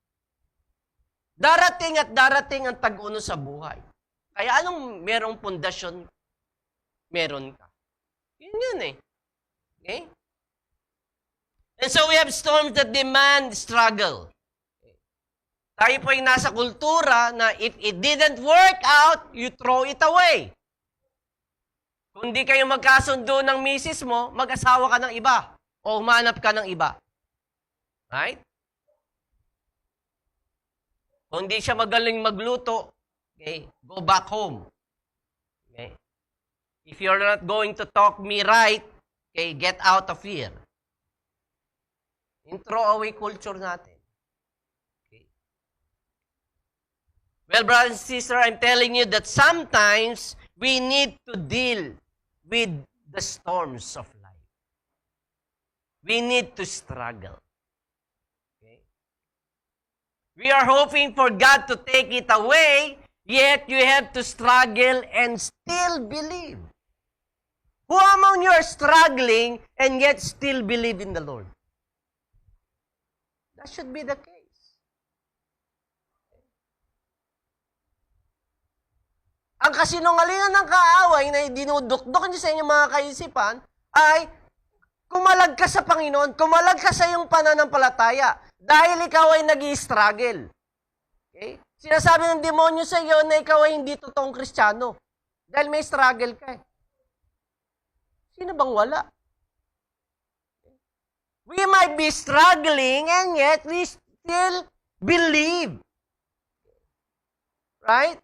Darating at darating ang tag-uno sa buhay. Kaya anong merong pundasyon? Meron ka. Yun eh. Okay? And so we have storms that demand struggle. Tayo po ay nasa kultura na if it didn't work out, you throw it away. Kung di kayo magkasundo ng misis mo, mag-asawa ka ng iba o humanap ka ng iba. Right? Kung di siya magaling magluto, okay, go back home. Okay? If you're not going to talk me right, okay, get out of here. Yung throw-away culture natin. Well, brothers and sisters, I'm telling you that sometimes we need to deal with the storms of life. We need to struggle. Okay? We are hoping for God to take it away, yet you have to struggle and still believe. Who among you are struggling and yet still believe in the Lord? That should be the case. Ang kasinungalingan ng kaaway na dinudukdok niyo sa inyong mga kaisipan ay kumalag ka sa Panginoon, kumalag ka sa iyong pananampalataya dahil ikaw ay nag-i-struggle. Okay? Sinasabi ng demonyo sa iyo na ikaw ay hindi totoong Kristiyano dahil may struggle ka. Sino bang wala? We might be struggling and yet we still believe. Right?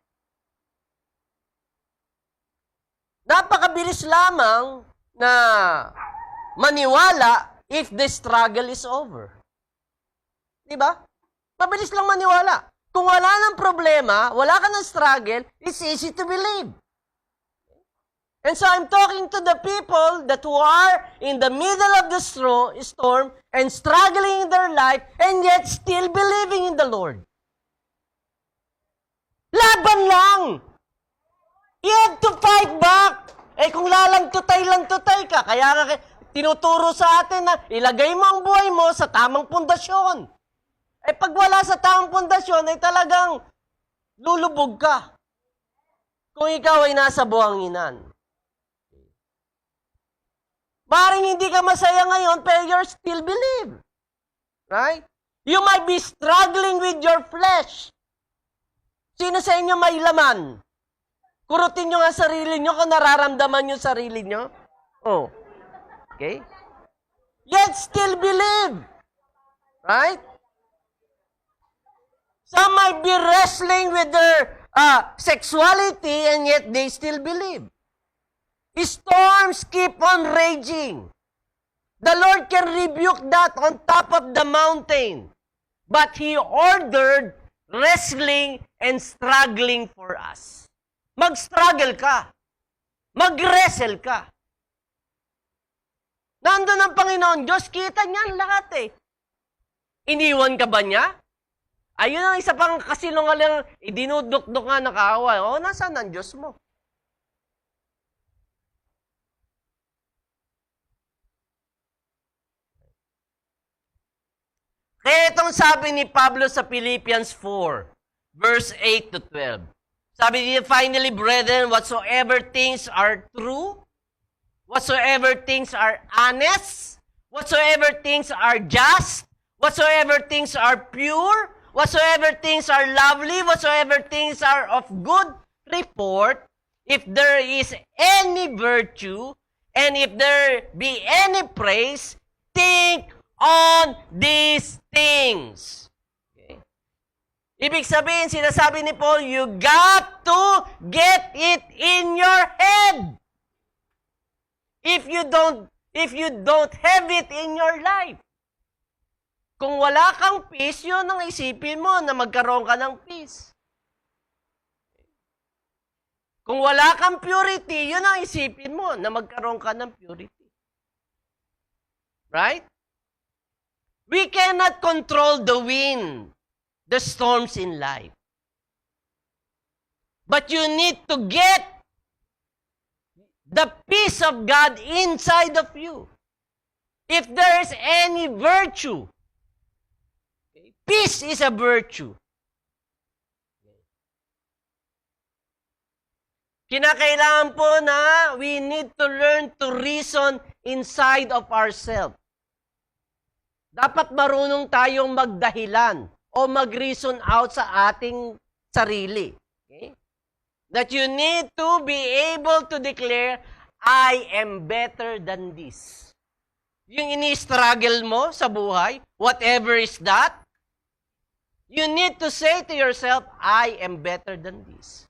Napakabilis lamang na maniwala if the struggle is over. Diba? Mabilis lang maniwala. Kung wala ng problema, wala ka ng struggle, it's easy to believe. And so I'm talking to the people that who are in the middle of the storm and struggling in their life and yet still believing in the Lord. Laban lang! You have to fight back. Eh kung lalantutay ka, kaya tinuturo sa atin na ilagay mo ang buhay mo sa tamang pundasyon. Eh pag wala sa tamang pundasyon, ay talagang lulubog ka. Kung ikaw ay nasa buhanginan. Maring hindi ka masaya ngayon, pero you still believe. Right? You might be struggling with your flesh. Sino sa inyo may laman? Kurutin nyo nga sarili nyo kung nararamdaman nyo sarili nyo. Oh. Okay? Yet still believe. Right? might be wrestling with their sexuality and yet they still believe. Storms keep on raging. The Lord can rebuke that on top of the mountain. But He ordered wrestling and struggling for us. Mag-struggle ka. Mag-wrestle ka. Nandun ang Panginoon Diyos, kita niyan lahat eh. Iniwan ka ba niya? Ayun ang isa pang kasinungaling, dinudukdok nga ng kaaway. O, nasaan ang Diyos mo? Kaya itong sabi ni Pablo sa Philippians 4, verse 8 to 12. Sabi niya, finally, brethren, whatsoever things are true, whatsoever things are honest, whatsoever things are just, whatsoever things are pure, whatsoever things are lovely, whatsoever things are of good report, if there is any virtue, and if there be any praise, think on these things. Okay. Ibig sabihin, sinasabi ni Paul, you got to get it in your head. If you don't have it in your life. Kung wala kang peace, yun ang isipin mo na magkaroon ka ng peace. Kung wala kang purity, yun ang isipin mo na magkaroon ka ng purity. Right? We cannot control the wind, the storms in life. But you need to get the peace of God inside of you. If there is any virtue, peace is a virtue. Kinakailangan po na we need to learn to reason inside of ourselves. Dapat marunong tayong magdahilan o mag-reason out sa ating sarili. Okay? That you need to be able to declare, I am better than this. Yung ini-struggle mo sa buhay, whatever is that, you need to say to yourself, I am better than this.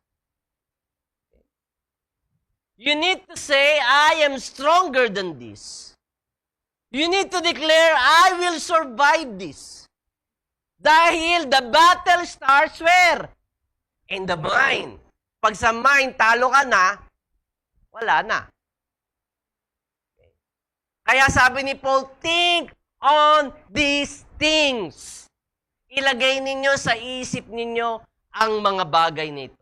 You need to say, I am stronger than this. You need to declare, I will survive this. Dahil the battle starts where? In the mind. Pag sa mind, talo ka na, wala na. Kaya sabi ni Paul, think on these things. Ilagay ninyo sa isip ninyo ang mga bagay nito.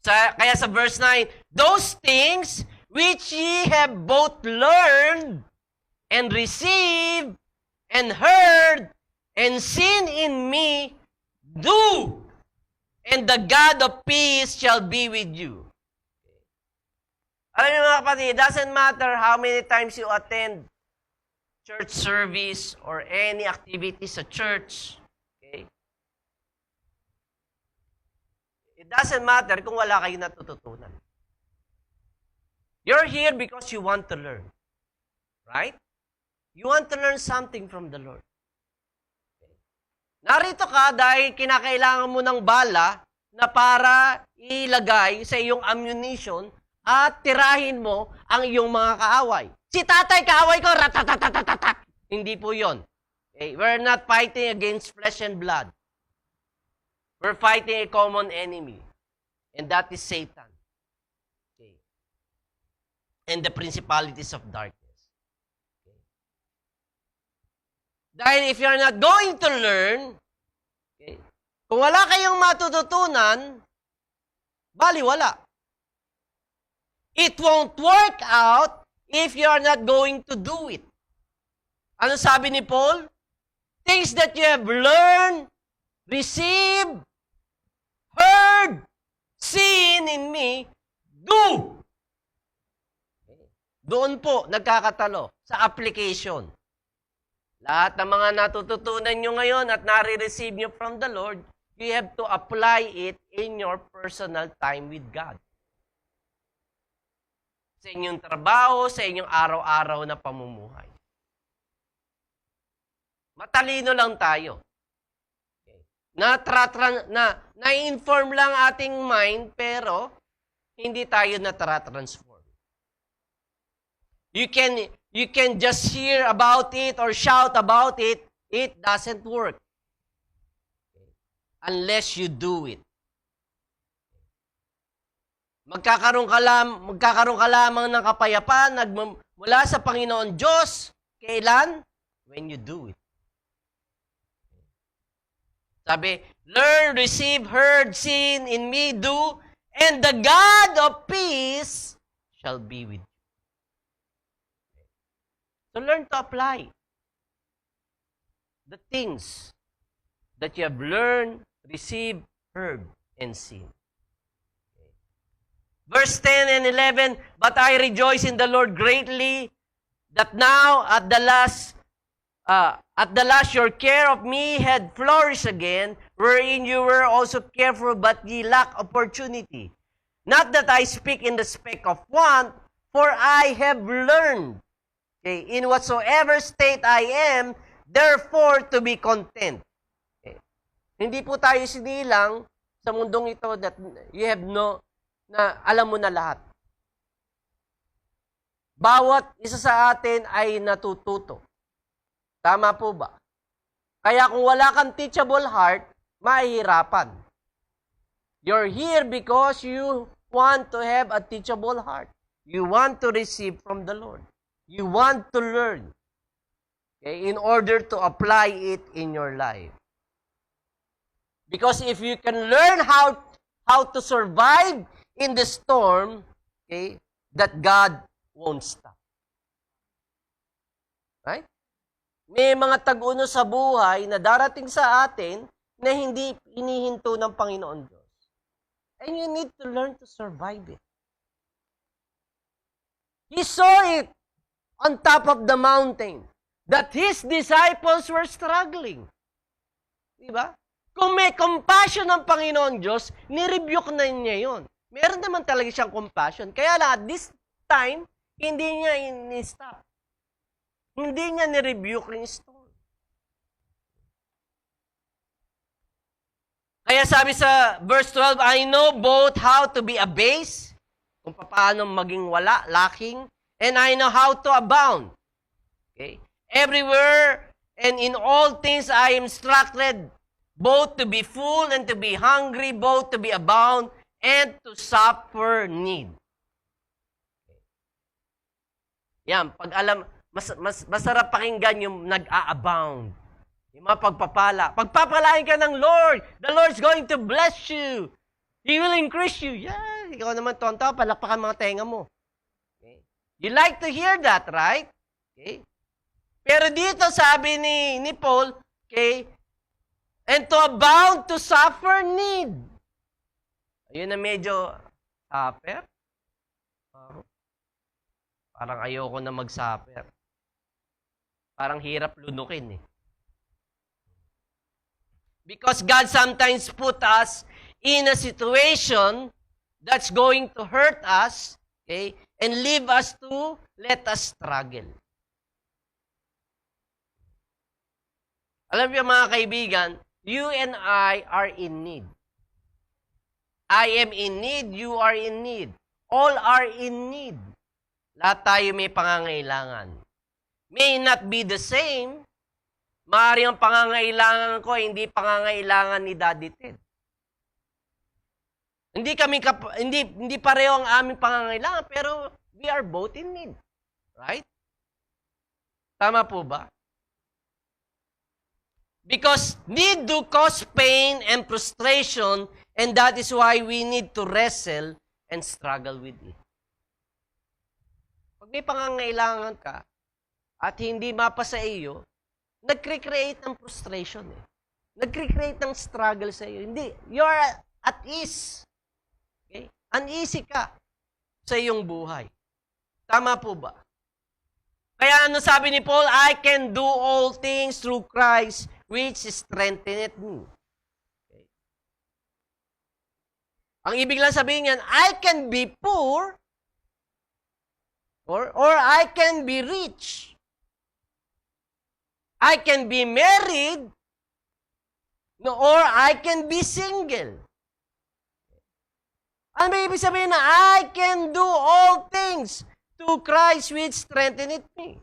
Kaya sa verse 9, those things which ye have both learned and received and heard and seen in me, do, and the God of peace shall be with you. Alam niyo mga kapatid, it doesn't matter how many times you attend church service or any activity sa church. Okay? It doesn't matter kung wala kayong natututunan. You're here because you want to learn. Right? You want to learn something from the Lord. Okay. Narito ka dahil kinakailangan mo ng bala na para ilagay sa iyong ammunition at tirahin mo ang iyong mga kaaway. Si tatay, kaaway ko, ratatatatatatat. Hindi po yon. Okay? We're not fighting against flesh and blood. We're fighting a common enemy. And that is Satan. Okay. And the principalities of darkness. Okay. Dahil if you're not going to learn, okay, kung wala kayong matututunan, baliwala. It won't work out if you are not going to do it. Ano sabi ni Paul? Things that you have learned, received, heard, seen in me, do. Doon po, nagkakatalo sa application. Lahat ng mga natututunan nyo ngayon at nare-receive nyo from the Lord, you have to apply it in your personal time with God. Sa inyong trabaho, sa inyong araw-araw na pamumuhay. Matalino lang tayo. Okay. na-inform lang ating mind, pero hindi tayo na-transform. You can just hear about it or shout about it. It doesn't work unless you do it. Magkakaroon ka lamang ng kapayapaan mula sa Panginoon Diyos. Kailan? When you do it. Sabi, learn, receive, heard, seen, in me, do, and the God of peace shall be with you. So learn to apply the things that you have learned, received, heard, and seen. Verse 10 and 11, but I rejoice in the Lord greatly that now at the last your care of me had flourished again, wherein you were also careful, but ye lack opportunity. Not that I speak in respect of want, for I have learned, in whatsoever state I am, therefore to be content. Hindi po tayo sinilang sa mundong ito that you have na alam mo na lahat. Bawat isa sa atin ay natututo. Tama po ba? Kaya kung wala kang teachable heart, mahihirapan. You're here because you want to have a teachable heart. You want to receive from the Lord. You want to learn, in order to apply it in your life. Because if you can learn how to survive in the storm, that God won't stop. Right? May mga tag-uno sa buhay na darating sa atin na hindi inihinto ng Panginoon Diyos. And you need to learn to survive it. He saw it on top of the mountain that his disciples were struggling. Diba? Kung may compassion ng Panginoon Diyos, nirebuke na niya yun. Meron naman talaga siyang compassion. Kaya lang, at this time, hindi niya in-stop. Hindi niya nirebuke yung storm. Kaya sabi sa verse 12, I know both how to be abased, kung paano maging wala, lacking, and I know how to abound. Everywhere and in all things I am instructed, both to be full and to be hungry, both to be abound, and to suffer need. Yan, pag alam, masarap pakinggan yung nag-a-abound. Yung mga pagpapala. Pagpapalain ka ng Lord. The Lord's going to bless you. He will increase you. Yeah, ikaw naman tonto, palakpakan mga tenga mo. Okay. You like to hear that, right? Okay. Pero dito sabi ni Paul, and to abound to suffer need. Ayun na medyo suffer. Parang ayoko na mag-suffer. Parang hirap lunukin . Because God sometimes put us in a situation that's going to hurt us, and leave us to let us struggle. Alam niyo mga kaibigan, you and I are in need. I am in need, you are in need. All are in need. Lahat tayo may pangangailangan. May not be the same. Maaari ang pangangailangan ko, hindi pangangailangan ni Daddy Ted. Hindi pareho ang aming pangangailangan, pero we are both in need. Right? Tama po ba? Because need do cause pain and frustration, and that is why we need to wrestle and struggle with it. Pag may pangangailangan ka at hindi mapa sa iyo, nagcreate ng frustration . Nagcreate ng struggle sa iyo. Hindi, you're at ease. Uneasy ka sa iyong buhay. Tama po ba? Kaya ano sabi ni Paul, I can do all things through Christ which strengtheneth me. Ang ibig lang sabihin niyan, I can be poor or I can be rich. I can be married No, or I can be single. Ano ba ibig sabihin na I can do all things to Christ which strengtheneth me?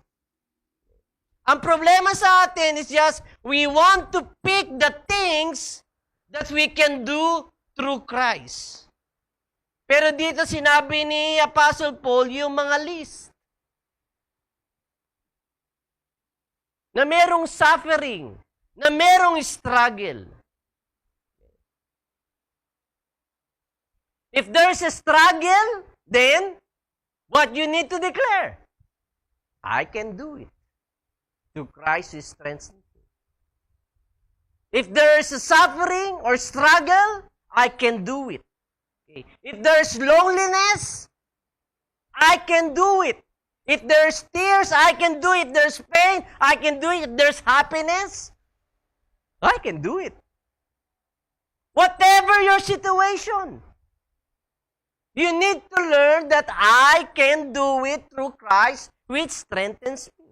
Ang problema sa atin is just we want to pick the things that we can do through Christ. Pero dito sinabi ni Apostle Paul yung mga list. Na merong suffering, na merong struggle. If there's a struggle, then what you need to declare? I can do it. Through Christ who strengthens me. If there's a suffering or struggle, I can do it. Okay. If there's loneliness, I can do it. If there's tears, I can do it. If there's pain, I can do it. If there's happiness, I can do it. Whatever your situation, you need to learn that I can do it through Christ, which strengthens me.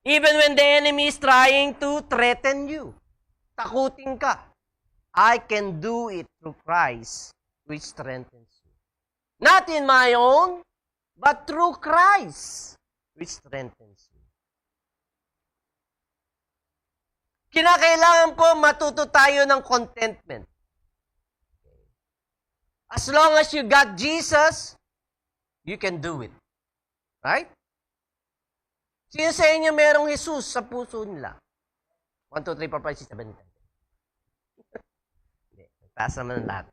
Even when the enemy is trying to threaten you, takutin ka, I can do it through Christ, which strengthens me. Not in my own, but through Christ, which strengthens me. Kinakailangan po matuto tayo ng contentment. As long as you got Jesus, you can do it. Right? Sino sa inyo merong Jesus sa puso nila? 1, 2, 3, 4, 5, 6, 7, 8. Hindi. Taas naman ang lahat.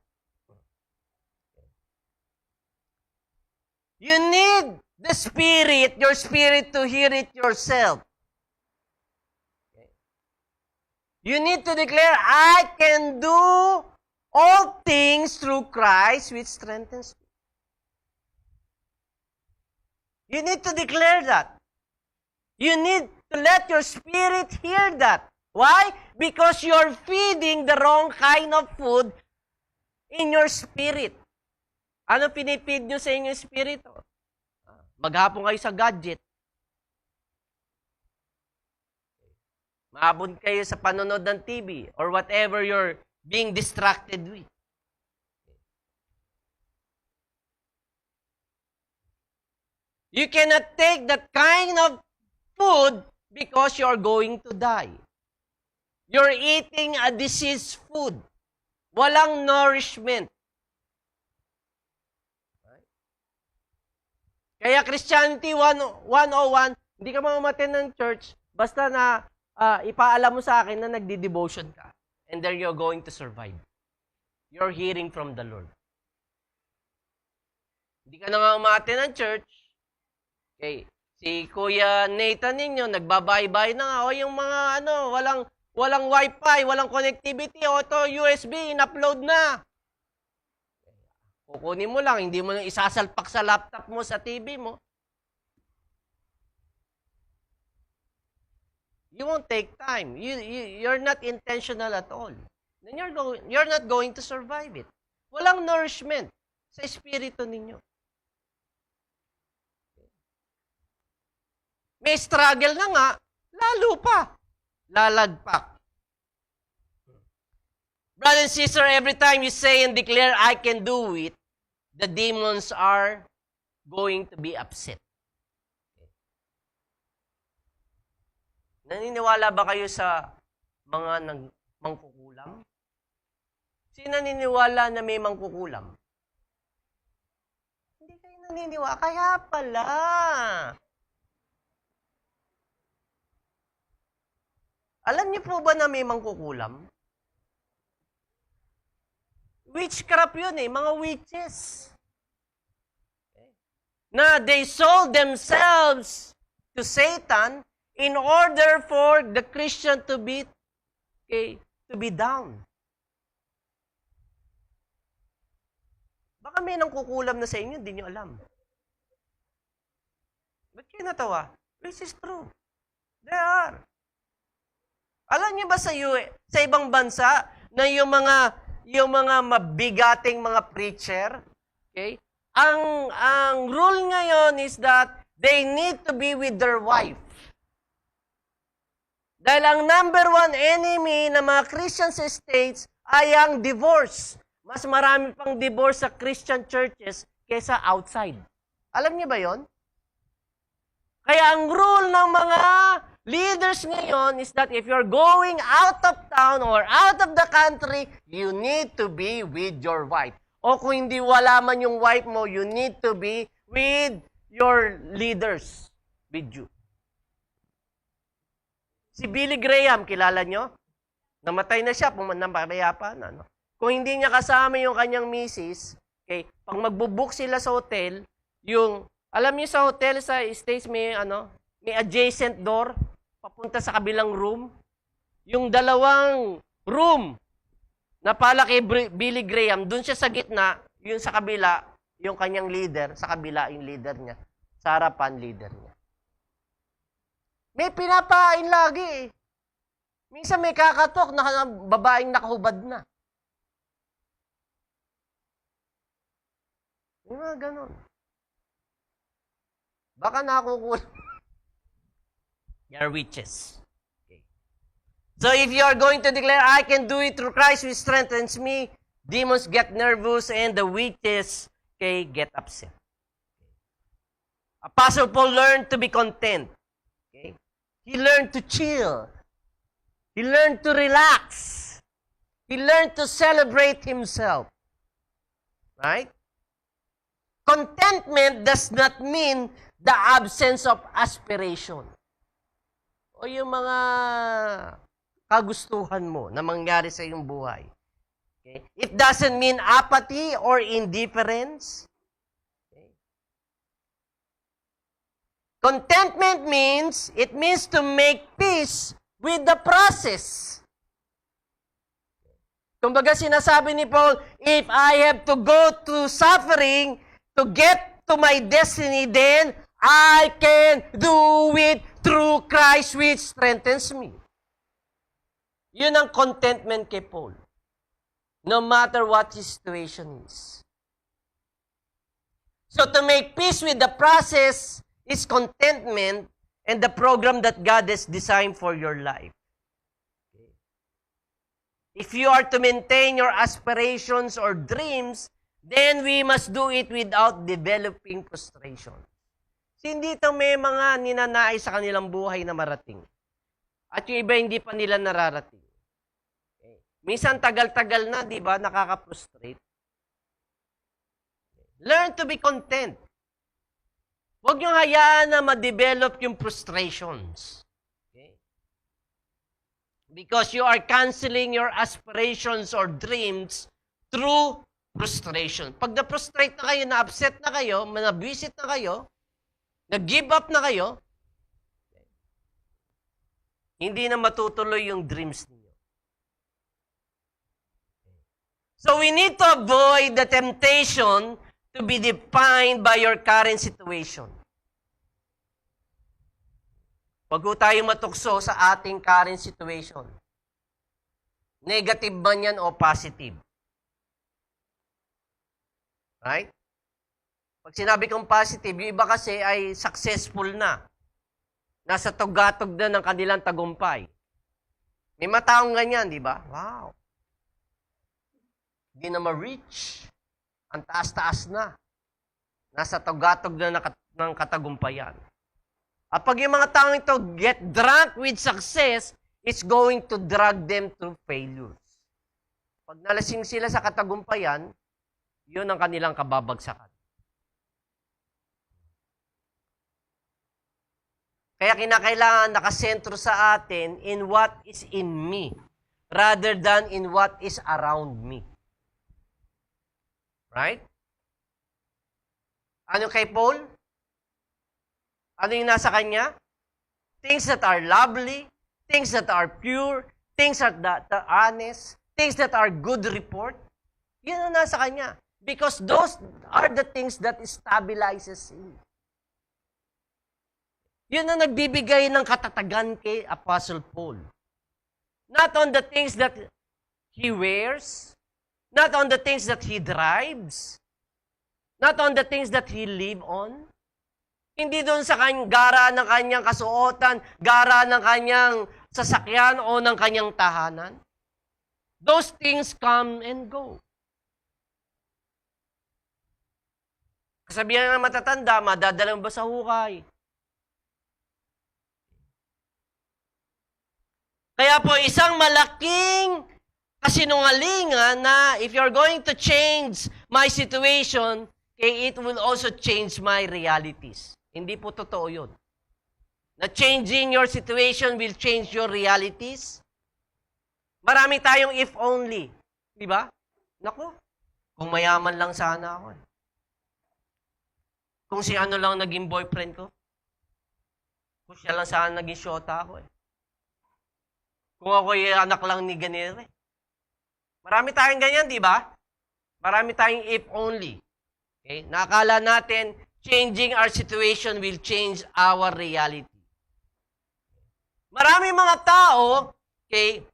You need the Spirit, your spirit to hear it yourself. You need to declare, I can do all things through Christ which strengthens me. You need to declare that. You need to let your spirit hear that. Why? Because you're feeding the wrong kind of food in your spirit. Ano pinipid nyo sa inyong spirito? Maghapon kayo sa gadget. Maabot kayo sa panonood ng TV or whatever you're being distracted with. You cannot take that kind of food because you're going to die. You're eating a diseased food. Walang nourishment. Kaya Christianity 101, hindi ka mamamatay ng church basta na ipaalam mo sa akin na nagdi-devotion ka. And then you're going to survive. You're hearing from the Lord. Hindi ka na nga umaten ng church. Okay. Si Kuya Nathan ninyo, nagbabay-bay na nga. O yung mga walang wifi, walang connectivity. O ito, USB, in-upload na. Kukunin mo lang, hindi mo na isasalpak sa laptop mo, sa TV mo. You won't take time. You're not intentional at all. Then you're not going to survive it. Walang nourishment sa espiritu ninyo. May struggle na nga, lalo pa. Lalagpak. Brother and sister, every time you say and declare, I can do it, the demons are going to be upset. Naniniwala ba kayo sa mga mangkukulam? Sino naniniwala na may mangkukulam? Hindi kayo naniniwala. Kaya pala. Alam niyo po ba na may mangkukulam? Witchcraft yun mga witches. Na they sold themselves to Satan in order for the Christian to be down. Baka may nangkukulam na sa inyo, hindi nyo alam. Ba't kayo natawa? Which is true. There are. Alam niyo ba sa ibang bansa na yung mga mabigating mga preacher, okay? Ang rule ngayon is that they need to be with their wife. Dahil ang number one enemy ng mga Christian sa States ay ang divorce. Mas marami pang divorce sa Christian churches kaysa outside. Alam niyo ba yon? Kaya ang rule ng mga leaders ngayon is that if you're going out of town or out of the country, you need to be with your wife. O kung hindi wala man yung wife mo, you need to be with your leaders, with you. Si Billy Graham, kilala nyo? Namatay na siya, pumanapayapa na. No? Kung hindi niya kasama yung kanyang misis, okay, pag magbubook sila sa hotel, yung, alam niyo sa hotel, sa States, may adjacent door, papunta sa kabilang room. Yung dalawang room na pala kay Billy Graham, dun siya sa gitna, yung sa kabila, yung kanyang leader, sa kabila yung leader niya, sa harapan leader niya. May pinapain lagi eh. Minsan may kakatok na babaeng nakahubad na. Yung mga ganon. Baka nakukulang. You're witches. Okay. So if you are going to declare, I can do it through Christ who strengthens me, demons get nervous and the witches get upset. Apostle Paul learned to be content. Okay? He learned to chill. He learned to relax. He learned to celebrate himself. Right? Contentment does not mean the absence of aspiration. O yung mga kagustuhan mo na mangyari sa iyong buhay. Okay? It doesn't mean apathy or indifference. Contentment means, it means to make peace with the process. Kumbaga sinasabi ni Paul, if I have to go to suffering to get to my destiny, then I can do it through Christ which strengthens me. Yun ang contentment kay Paul. No matter what his situation is. So to make peace with the process is contentment and the program that God has designed for your life. If you are to maintain your aspirations or dreams, then we must do it without developing frustration. Hindi ito may mga ninanais sa kanilang buhay na marating. At yung iba hindi pa nila nararating. Okay. Minsan tagal-tagal na, di ba, nakaka-frustrate. Learn to be content. Huwag niyong hayaan na ma-develop yung frustrations. Okay? Because you are canceling your aspirations or dreams through frustration. Pag na-frustrate na kayo, na-upset na kayo, na-visit na kayo, nag-give up na kayo, hindi na matutuloy yung dreams niyo. So we need to avoid the temptation to be defined by your current situation. Huwag po tayong matukso sa ating current situation. Negative ba yan o positive? Right? Pag sinabi kong positive, yung iba kasi ay successful na. Nasa tugatog na ng kanilang tagumpay. May mataong ganyan, di ba? Wow. Hindi na ma-reach. Ang taas-taas na. Nasa tugatog na ng katagumpayan. At pag yung mga taong ito get drunk with success, it's going to drag them to failures. Pag nalasing sila sa katagumpayan, yun ang kanilang kababagsakan. Kaya kinakailangan nakasentro sa atin in what is in me rather than in what is around me. Right? Ano kay Paul? Ano yung nasa kanya? Things that are lovely, things that are pure, things that are honest, things that are good report. Yun ang nasa kanya. Because those are the things that stabilizes him. Yun ang nagbibigay ng katatagan kay Apostle Paul. Not on the things that he wears, not on the things that he drives, not on the things that he live on. Hindi doon sa gara ng kanyang kasuotan, gara ng kanyang sasakyan o ng kanyang tahanan. Those things come and go. Kasabihan ng matatanda, madadala mo ba sa hukay? Kaya po, isang malaking kasinungalingan na if you're going to change my situation, it will also change my realities. Hindi po totoo yun. Na changing your situation will change your realities. Marami tayong if only. Di ba? Naku, kung mayaman lang sana ako. Kung si ano lang naging boyfriend ko. Kung siya lang sana naging syota ako. Kung ako yung anak lang ni ganire. Marami tayong ganyan, di ba? Marami tayong if only. Okay? Nakakala natin, changing our situation will change our reality. Marami mga tao, okay,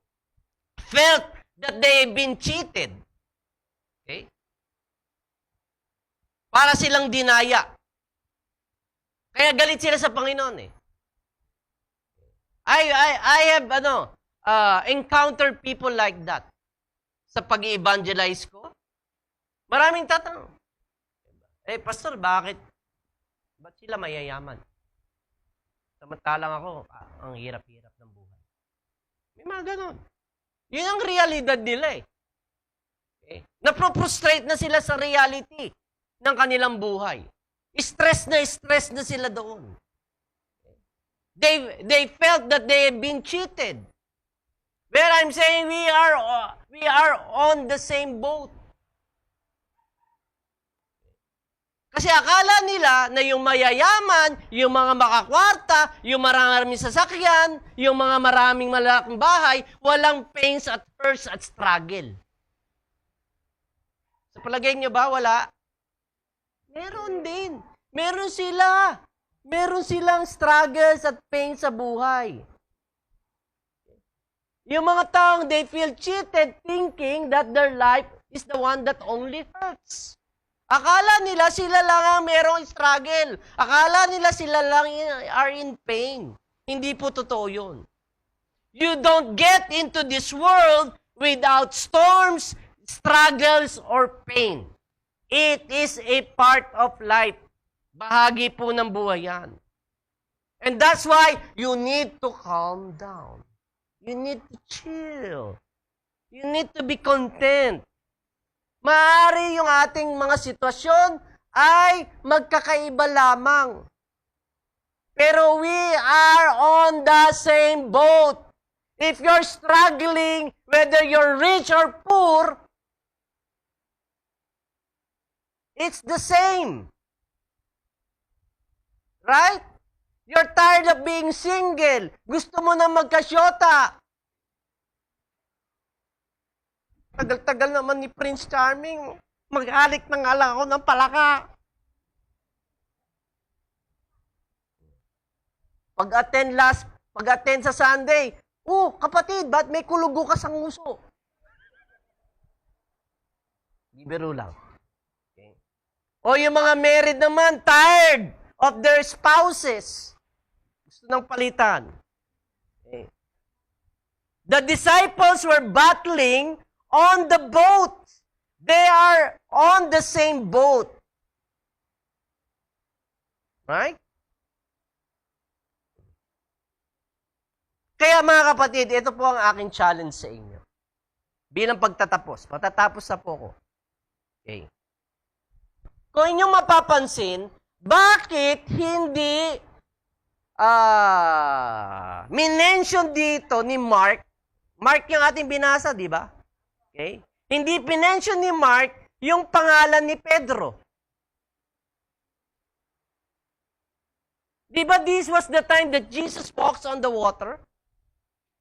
felt that they've been cheated. Okay? Para silang dinaya. Kaya galit sila sa Panginoon eh. I have encountered people like that sa pag-evangelize ko. Maraming tatanong. Pastor, bakit? Ba't sila mayayaman? Samantalang ako, ang hirap-hirap ng buhay. May mga ganon. Yun ang realidad nila eh. Okay? Naproprostrate na sila sa reality ng kanilang buhay. Stress na sila doon. They felt that they have been cheated. Where I'm saying we are on the same boat. Kasi akala nila na yung mayayaman, yung mga makakwarta, yung maraming sasakyan, yung mga maraming malalaking bahay, walang pains at hurts at struggle. Sa palagay niyo ba, wala? Meron din. Meron sila. Meron silang struggles at pains sa buhay. Yung mga taong they feel cheated thinking that their life is the one that only hurts. Akala nila sila lang ang merong struggle. Akala nila sila lang are in pain. Hindi po totoo yun. You don't get into this world without storms, struggles, or pain. It is a part of life. Bahagi po ng buhay yan. And that's why you need to calm down. You need to chill. You need to be content. Maaari yung ating mga sitwasyon ay magkakaiba lamang. Pero we are on the same boat. If you're struggling, whether you're rich or poor, it's the same. Right? You're tired of being single. Gusto mo na magkasyota. Tagal-tagal naman ni Prince Charming. Mag-alik na nga lang ako ng palaka. Pag-attend sa Sunday, kapatid, ba't may kulugo ka sa nguso? Bibiro lang. Okay. O yung mga married naman, tired of their spouses. Gusto ng palitan. Okay. The disciples were battling on the boat. They are on the same boat. Right? Kaya mga kapatid, ito po ang aking challenge sa inyo. Bilang pagtatapos. Patatapos na po ko. Okay. Kung inyong mapapansin, bakit hindi minention dito ni Mark? Mark yung ating binasa, di ba? Okay? Hindi pinention ni Mark yung pangalan ni Pedro. Di ba this was the time that Jesus walks on the water?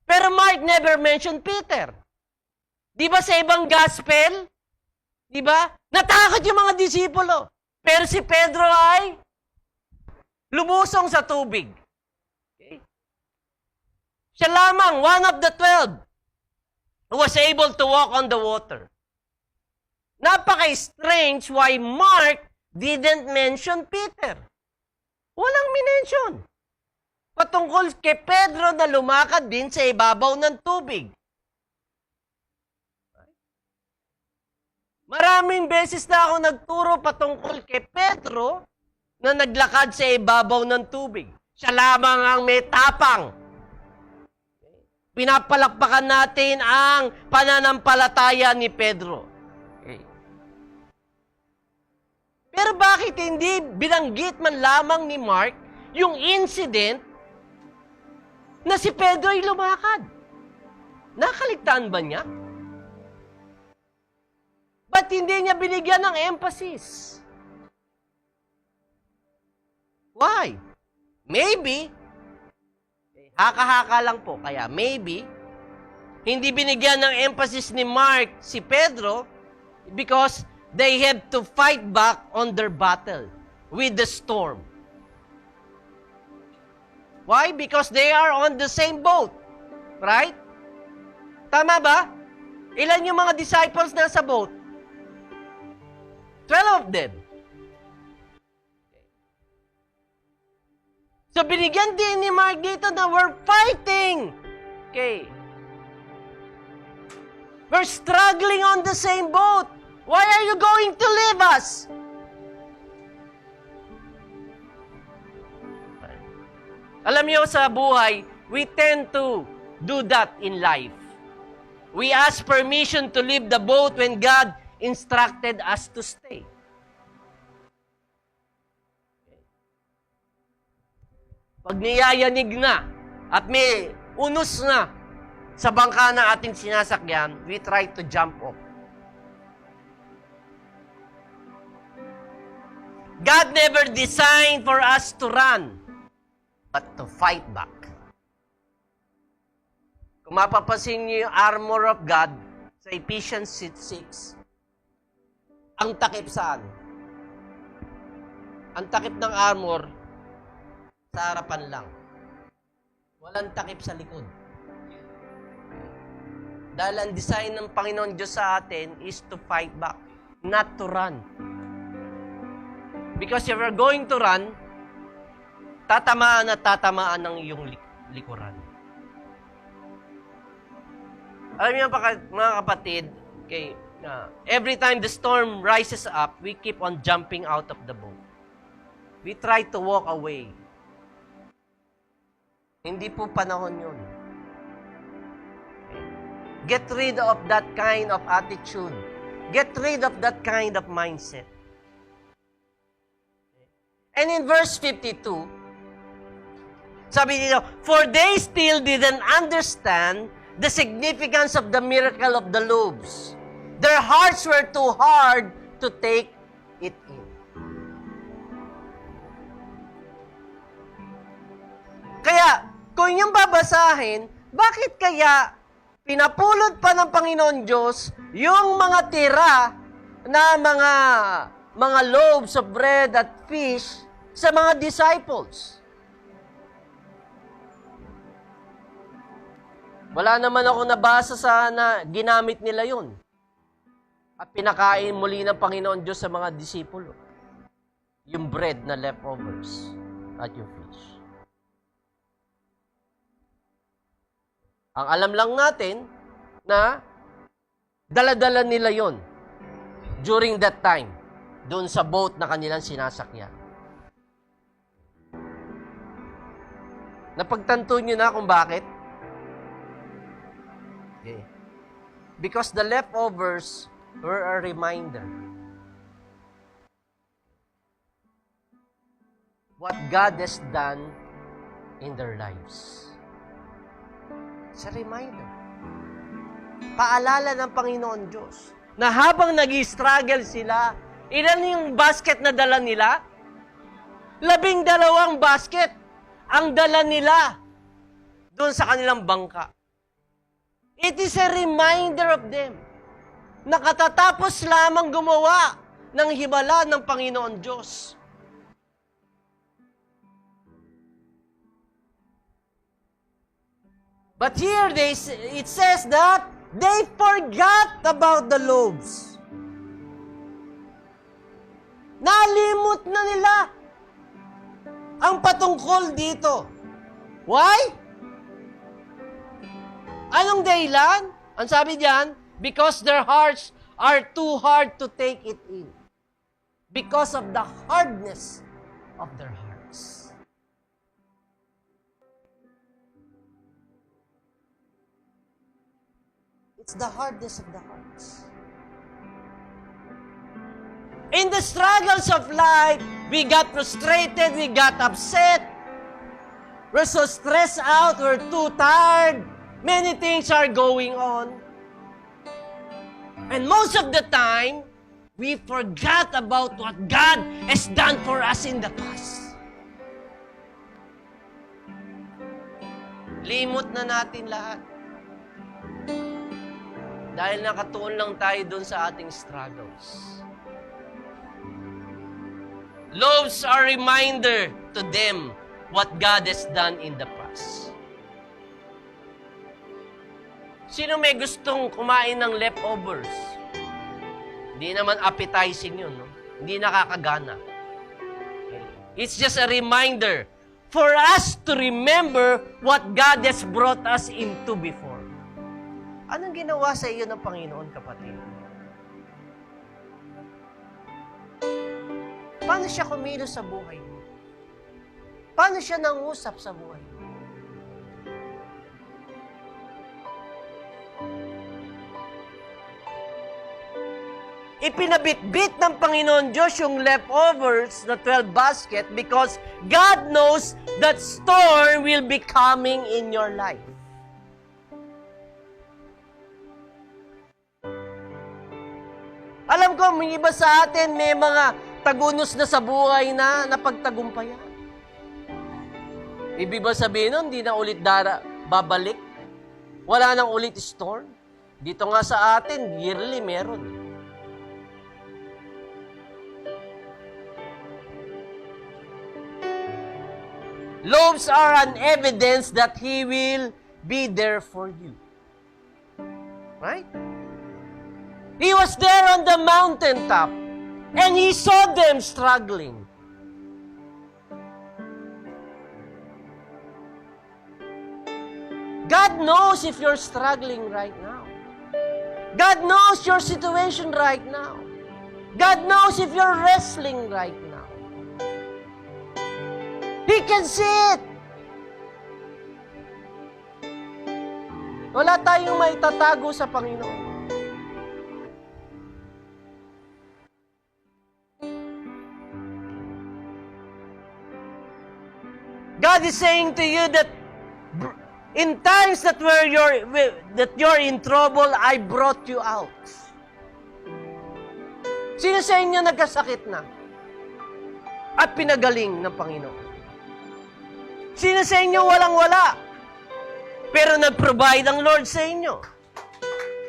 Pero Mark never mentioned Peter. Di ba sa ibang gospel? Di ba? Natakot yung mga disipulo. Pero si Pedro ay lumusong sa tubig. Okay? Siya lamang, one of the 12, who was able to walk on the water. Napaka-strange why Mark didn't mention Peter. Walang minention. patungkol kay Pedro na lumakad din sa ibabaw ng tubig. Maraming beses na ako nagturo patungkol kay Pedro na naglakad sa ibabaw ng tubig. Siya lamang ang may tapang. Pinapalakpakan natin ang pananampalataya ni Pedro. Okay. Pero bakit hindi binanggit man lamang ni Mark yung incident na si Pedro ay lumakad? Nakaligtaan ba niya? Ba't hindi niya binigyan ng emphasis? Why? Maybe, haka-haka lang po, kaya maybe, hindi binigyan ng emphasis ni Mark si Pedro because they had to fight back on their battle with the storm. Why? Because they are on the same boat. Right? Tama ba? Ilan yung mga disciples na sa boat? 12 of them. So, binigyan din ni Mark dito na we're fighting. Okay. We're struggling on the same boat. Why are you going to leave us? Alam niyo, sa buhay, we tend to do that in life. We ask permission to leave the boat when God instructed us to stay. Pag niyayanig na at may unos na sa bangka na ating sinasakyan, we try to jump off. God never designed for us to run, but to fight back. Kung mapapansin niyo yung armor of God sa Ephesians 6, ang takip saan? Ang takip ng armor sa harapan lang. Walang takip sa likod. Dahil ang design ng Panginoon Diyos sa atin is to fight back, not to run. Because if you're going to run, tatamaan at tatamaan ng iyong likuran. Alam niyo mga kapatid, okay, every time the storm rises up, we keep on jumping out of the boat. We try to walk away. Hindi po panahon yun. Get rid of that kind of attitude. Get rid of that kind of mindset. And in verse 52, sabi nila, for they still didn't understand the significance of the miracle of the loaves. Their hearts were too hard to take it in. Kaya, kung yung babasahin, bakit kaya pinapulot pa ng Panginoon Diyos yung mga tira na mga loaves of bread at fish sa mga disciples? Wala naman ako nabasa sa na ginamit nila yun. At pinakain muli ng Panginoon Diyos sa mga disipulo. Yung bread na leftovers at yung fish. Ang alam lang natin na dala-dala nila yon during that time, doon sa boat na kanilang sinasakyan. Napagtanto nyo na kung bakit? Okay. Because the leftovers were a reminder what God has done in their lives. It's a reminder. Paalala ng Panginoon Diyos na habang nag-struggle sila, ilan yung basket na dala nila? 12 basket ang dala nila doon sa kanilang bangka. It is a reminder of them na katatapos lamang gumawa ng himala ng Panginoon Diyos. But here it says that they forgot about the loaves. Nalimot na nila ang patungkol dito Why? Anong dahilan? Ang sabi diyan, because their hearts are too hard to take it in. Because of the hardness of their hearts. It's the hardness of the hearts. In the struggles of life, we got frustrated, we got upset, we're so stressed out, we're too tired, many things are going on. And most of the time, we forgot about what God has done for us in the past. Limot na natin lahat. Dahil nakatuon lang tayo dun sa ating struggles. Loaves are a reminder to them what God has done in the past. Sino may gustong kumain ng leftovers? Hindi naman appetizing yun, no? Hindi nakakagana. Okay. It's just a reminder for us to remember what God has brought us into before. Anong ginawa sa iyo ng Panginoon, kapatid? Paano siya kumilos sa buhay mo? Paano siya nangusap sa buhay mo? Ipinabitbit ng Panginoon Diyos yung leftovers na 12 basket because God knows that storm will be coming in your life. Alam ko, may iba sa atin may mga tagunos na sa buhay na napagtagumpayan. Ibig ba sabihin nun, hindi na ulit babalik? Wala nang ulit storm? Dito nga sa atin, yearly meron. Loaves are an evidence that He will be there for you. Right? He was there on the mountaintop, and He saw them struggling. God knows if you're struggling right now. God knows your situation right now. God knows if you're wrestling right now. He can see it. Wala tayong maitatago sa Panginoon. God is saying to you that in times that you're in trouble, I brought you out. Sino sa inyo nagkasakit na at pinagaling ng Panginoon? Sino sa inyo walang-wala pero nag-provide ang Lord sa inyo?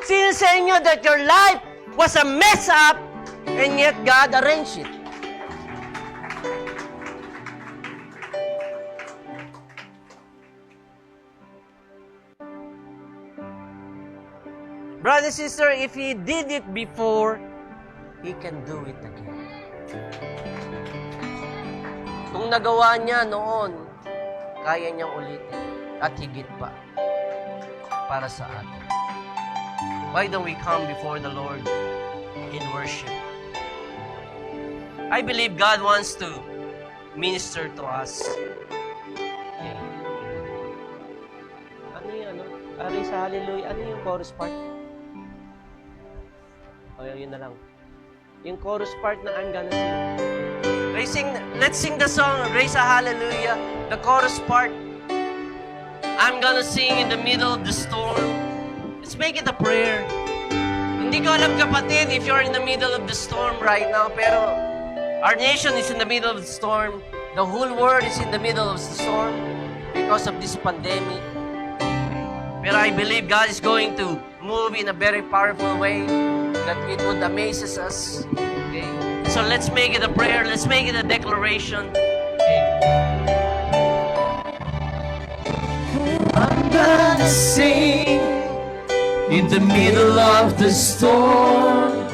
Sino sa inyo that your life was a mess up and yet God arranged it? Brother, sister, if He did it before, He can do it again. Kung nagawa niya noon, kaya niyang ulitin at higit pa para sa atin. Why don't we come before the Lord in worship? I believe God wants to minister to us. Okay. Ano yung Ari sa Hallelujah? Ano yung chorus part? O, yun na lang. Yung chorus part na I'm gonna sing. Let's sing the song, Raise a Hallelujah. The chorus part. I'm gonna sing in the middle of the storm. Let's make it a prayer. Hindi ko alam, kapatid, if you're in the middle of the storm right now, pero our nation is in the middle of the storm. The whole world is in the middle of the storm because of this pandemic. Pero I believe God is going to move in a very powerful way that it would amaze us. Okay? So let's make it a prayer. Let's make it a declaration. Okay? I'm gonna sing in the middle of the storm,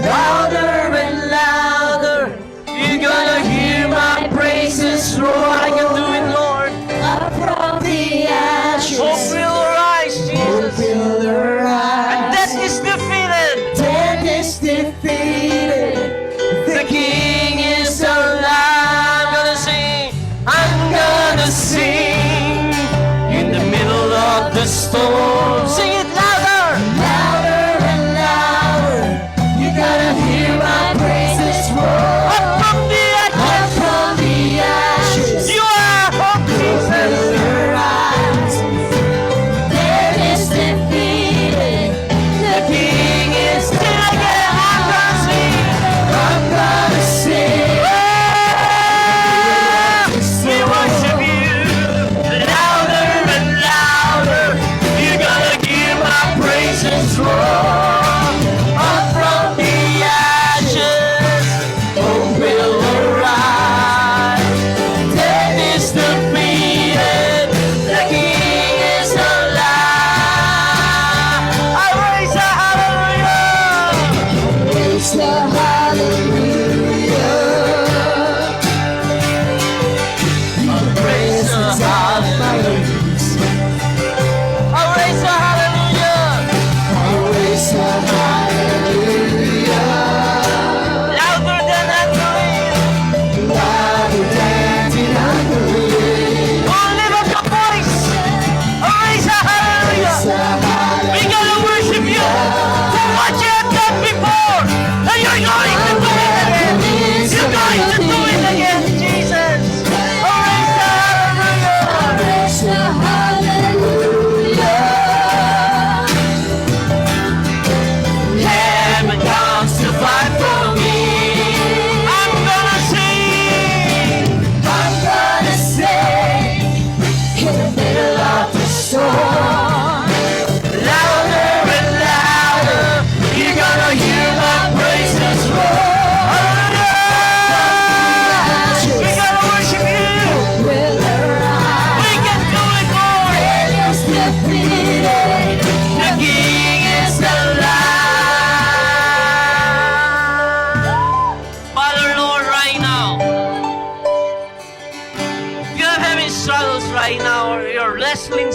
louder and louder. You're gonna hear my praises roar. I can do it, Lord. Our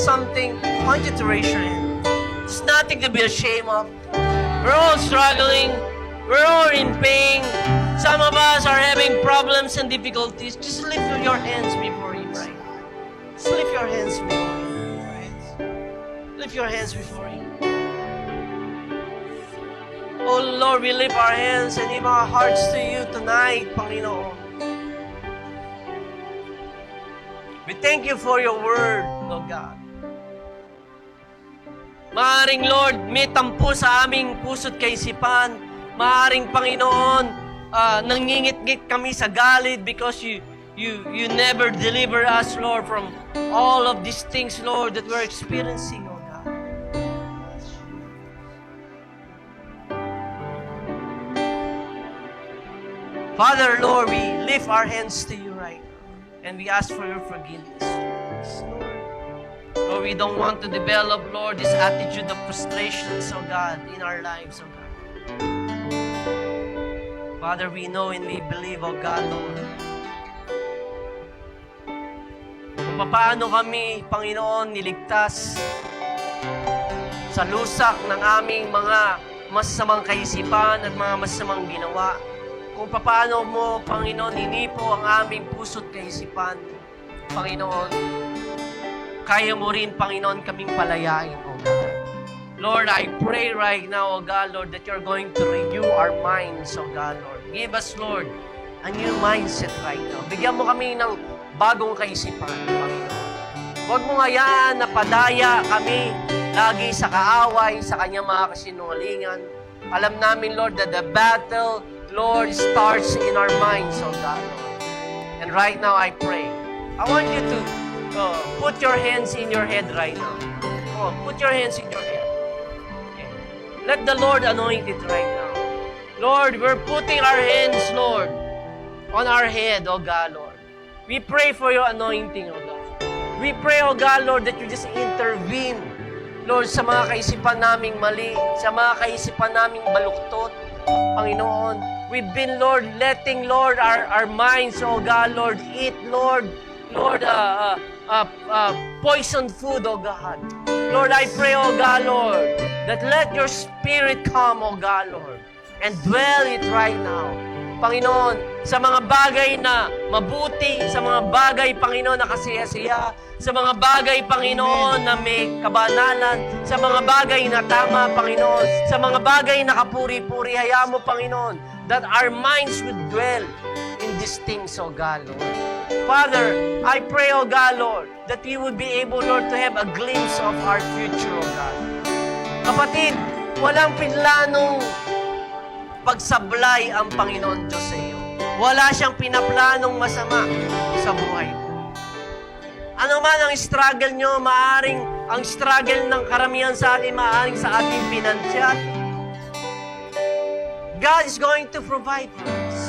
something, I want you to raise your hand. It's nothing to be ashamed of. We're all struggling. We're all in pain. Some of us are having problems and difficulties. Just lift your hands before Him right now. Just lift your hands before Him. Lift your hands before Him. Oh Lord, we lift our hands and give our hearts to You tonight, Panginoon. We thank You for Your word, oh God. Maaring Lord, may tampo sa aming puso't kaisipan. Maaring Panginoon, nangingit-ngit kami sa galit because you never deliver us, Lord, from all of these things, Lord, that we're experiencing, oh God. Father, Lord, we lift our hands to You right now, and we ask for Your forgiveness. Lord, we don't want to develop, Lord, this attitude of frustrations, oh God, in our lives, oh God. Father, we know and we believe, oh God, Lord, kung paano kami, Panginoon, niligtas sa lusak ng aming mga masasamang kaisipan at mga masasamang ginawa. Kung paano mo, Panginoon, inipo ang aming puso't kaisipan, Panginoon, kaya mo rin, Panginoon, kaming palayain, oh God. Lord, I pray right now, oh God, Lord, that You're going to renew our minds, oh God, Lord. Give us, Lord, a new mindset right now. Bigyan mo kami ng bagong kaisipan, Panginoon. Huwag mo hayaan na padaya kami lagi sa kaaway, sa kanyang mga kasinungalingan. Alam namin, Lord, that the battle, Lord, starts in our minds, oh God, Lord. And right now, I pray, I want you to put your hands in your head right now. Come on, put your hands in your head. Okay. Let the Lord anoint it right now. Lord, we're putting our hands, Lord, on our head, oh God, Lord. We pray for Your anointing, oh God. We pray, oh God, Lord, that You just intervene, Lord, sa mga kaisipan naming mali, sa mga kaisipan naming baluktot, Panginoon. We've been, Lord, letting, Lord, our minds, oh God, Lord, eat, Lord, poisoned food, oh God. Lord, I pray, oh God, Lord, that let Your Spirit come, oh God, Lord, and dwell it right now. Panginoon, sa mga bagay na mabuti, sa mga bagay, Panginoon, na kasiyasiya, sa mga bagay, Panginoon, na may kabanalan, sa mga bagay na tama, Panginoon, sa mga bagay na kapuri-puri, hayaan mo, Panginoon, that our minds would dwell in these things, oh God, Lord. Father, I pray, oh God, Lord, that we would be able, Lord, to have a glimpse of our future, oh God. Kapatid, walang pinlanong pagsablay ang Panginoon Diyos sa iyo. Wala siyang pinaplanong masama sa buhay mo. Ano man ang struggle nyo, maaring ang struggle ng karamihan sa atin, maaring sa ating pinansyal, God is going to provide for us.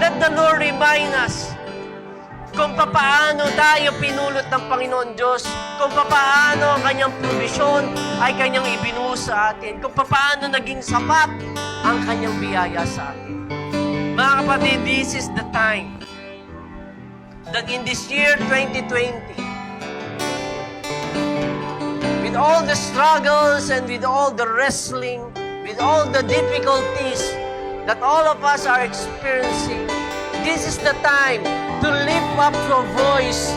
Let the Lord remind us kung papaano tayo pinulot ng Panginoon Diyos, kung papaano ang kanyang provisyon ay kanyang ibinuhos sa atin, kung papaano naging sapat ang kanyang biyaya sa atin. Mga kapatid, this is the time that in this year 2020, with all the struggles and with all the wrestling, with all the difficulties that all of us are experiencing, this is the time to lift up your voice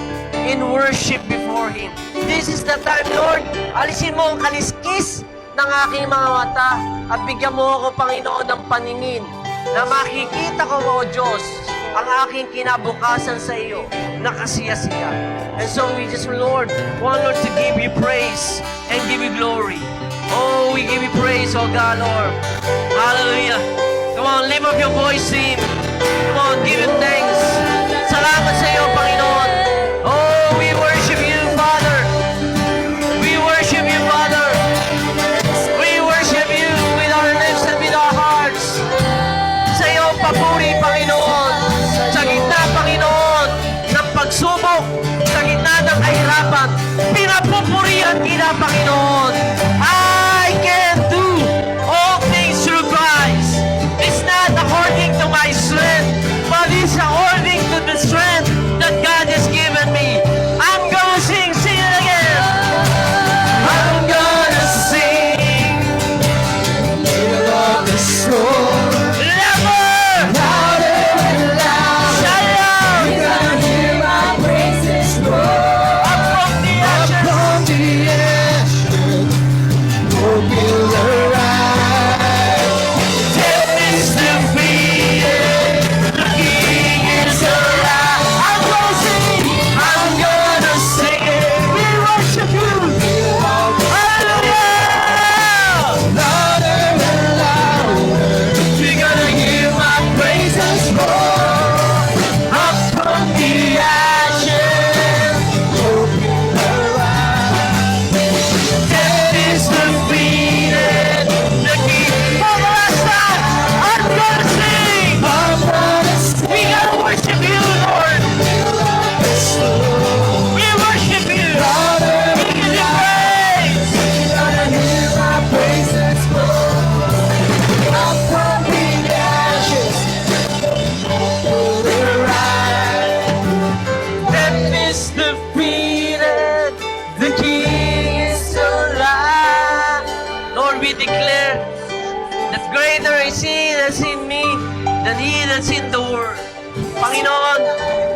in worship before Him. This is the time, Lord, alisin mo ang kaliskis ng aking mga mata at bigyan mo ako, Panginoon, ng paningin na makikita ko, O Diyos, ang aking kinabukasan sa iyo na kasiyasiya. And so we just, Lord, want, Lord, to give You praise and give You glory. Oh, we give You praise, oh God, Lord. Hallelujah. Come on, lift up your voice to Him. Come on, give Him thanks. Salamat sa iyo, Panginoon. Oh, we worship You, Father. We worship You, Father. We worship You with our lips and with our hearts. Sa iyo, papuri, Panginoon. Sa gitna, Panginoon, ng pagsubok, sa gitna ng kahirapan, pinapupurihan kita, Panginoon. I can do all things through Christ. It's not according to my strength, but it's according to the strength that God has given me. that's in me than he that's in the world. Panginoon,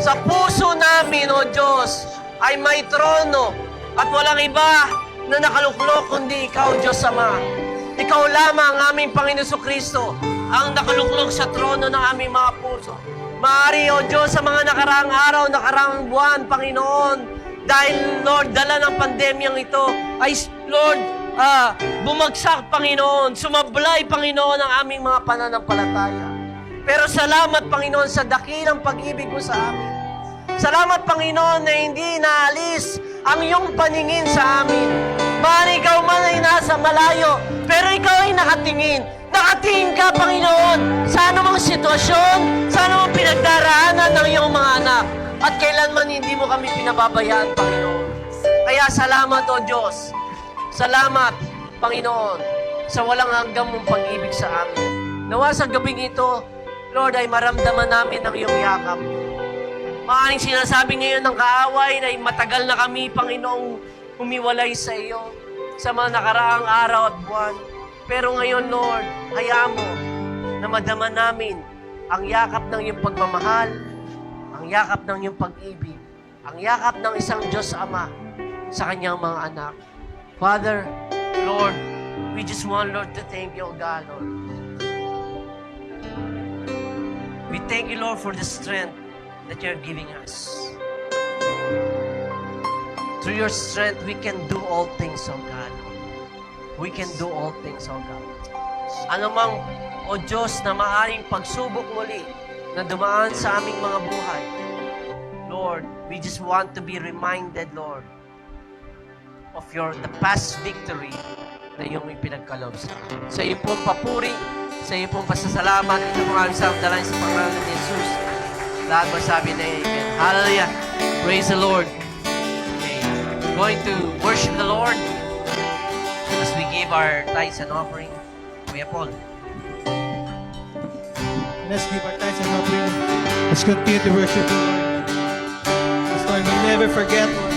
sa puso namin, O Diyos, ay may trono at walang iba na nakaluklok kundi Ikaw, Diyos Ama. Ikaw lamang, aming Panginoon Kristo, ang nakaluklok sa trono ng aming mga puso. Maaari, O Diyos, sa mga nakaraang araw, nakaraang buwan, Panginoon, dahil, Lord, dala ng pandemyang ito, ay, Lord, bumagsak, Panginoon, sumablay, Panginoon, ang aming mga pananampalataya. Pero salamat, Panginoon, sa dakilang pag-ibig mo sa amin. Salamat, Panginoon, na hindi naalis ang iyong paningin sa amin. Maaari ikaw man ay nasa malayo, pero ikaw ay nakatingin. Nakatingin ka, Panginoon, sa anumang sitwasyon, sa anumang pinagdaraanan ng iyong mga anak. At kailanman hindi mo kami pinababayaan, Panginoon. Kaya salamat, O Diyos. Salamat, Panginoon, sa walang hanggang mong pag-ibig sa amin. Nawa sa gabing ito, Lord, ay maramdaman namin ang iyong yakap. Maaaring sinasabi ngayon ng kaaway na matagal na kami, Panginoong, humiwalay sa iyo sa mga nakaraang araw at buwan. Pero ngayon, Lord, hayaan mo na madama namin ang yakap ng iyong pagmamahal, ang yakap ng iyong pag-ibig, ang yakap ng isang Diyos Ama sa kanyang mga anak. Father, Lord, we just want, Lord, to thank you, O God, Lord. We thank you, Lord, for the strength that you're giving us. Through your strength, we can do all things, O God. We can do all things, O God. Ano mang, O Diyos, na maaaring pagsubok muli na dumaan sa aming mga buhay, Lord, we just want to be reminded, Lord, of the past victory na iyong ipinagkaloob sa amin. Sa iyong pong papuri, sa iyong pong pasasalamat, ito po kami sa dalangin sa pangalan ni Jesus. Lahat masabi na Amen. Hallelujah. Praise the Lord. Okay. We're going to worship the Lord as we give our tithes and offering. Kuya Paul. Let's give our thanks and offering. Let's continue to worship the Lord. Let's Lord, we'll never forget, Lord.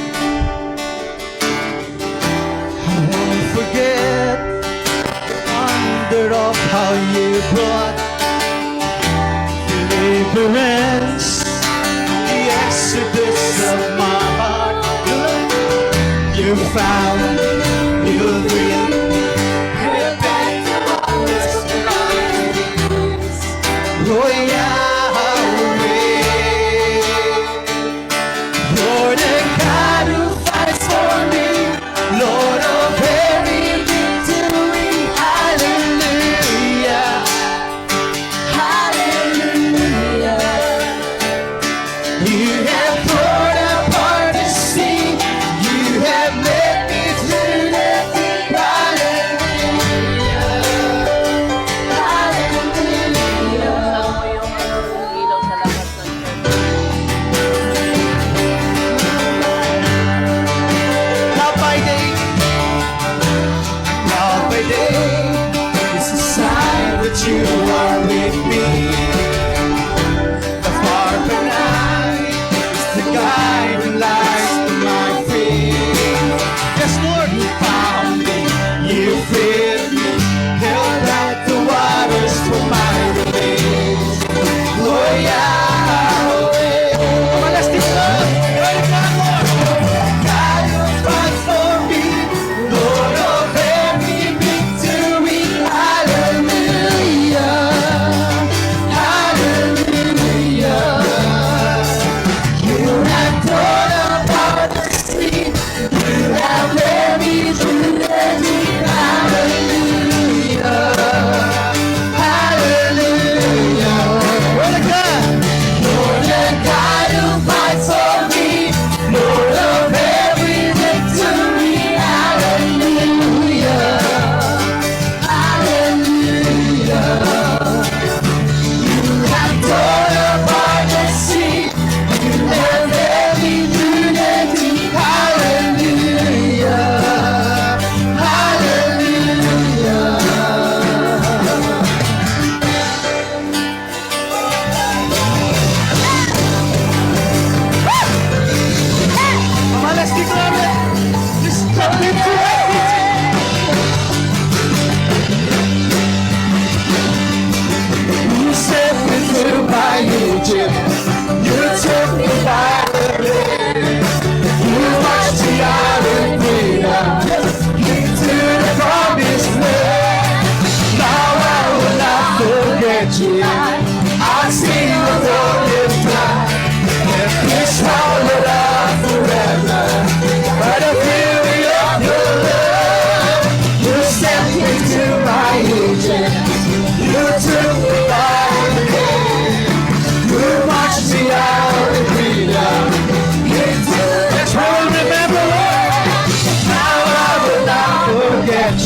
I won't forget the wonder of how you brought deliverance, the exodus of my heart. You found, you will get back to what was lost. Oh, Yahweh, Lord, the God who fights for me, Lord of every victory. Hallelujah, hallelujah. You have poured apart the sea, you have led me through the deep.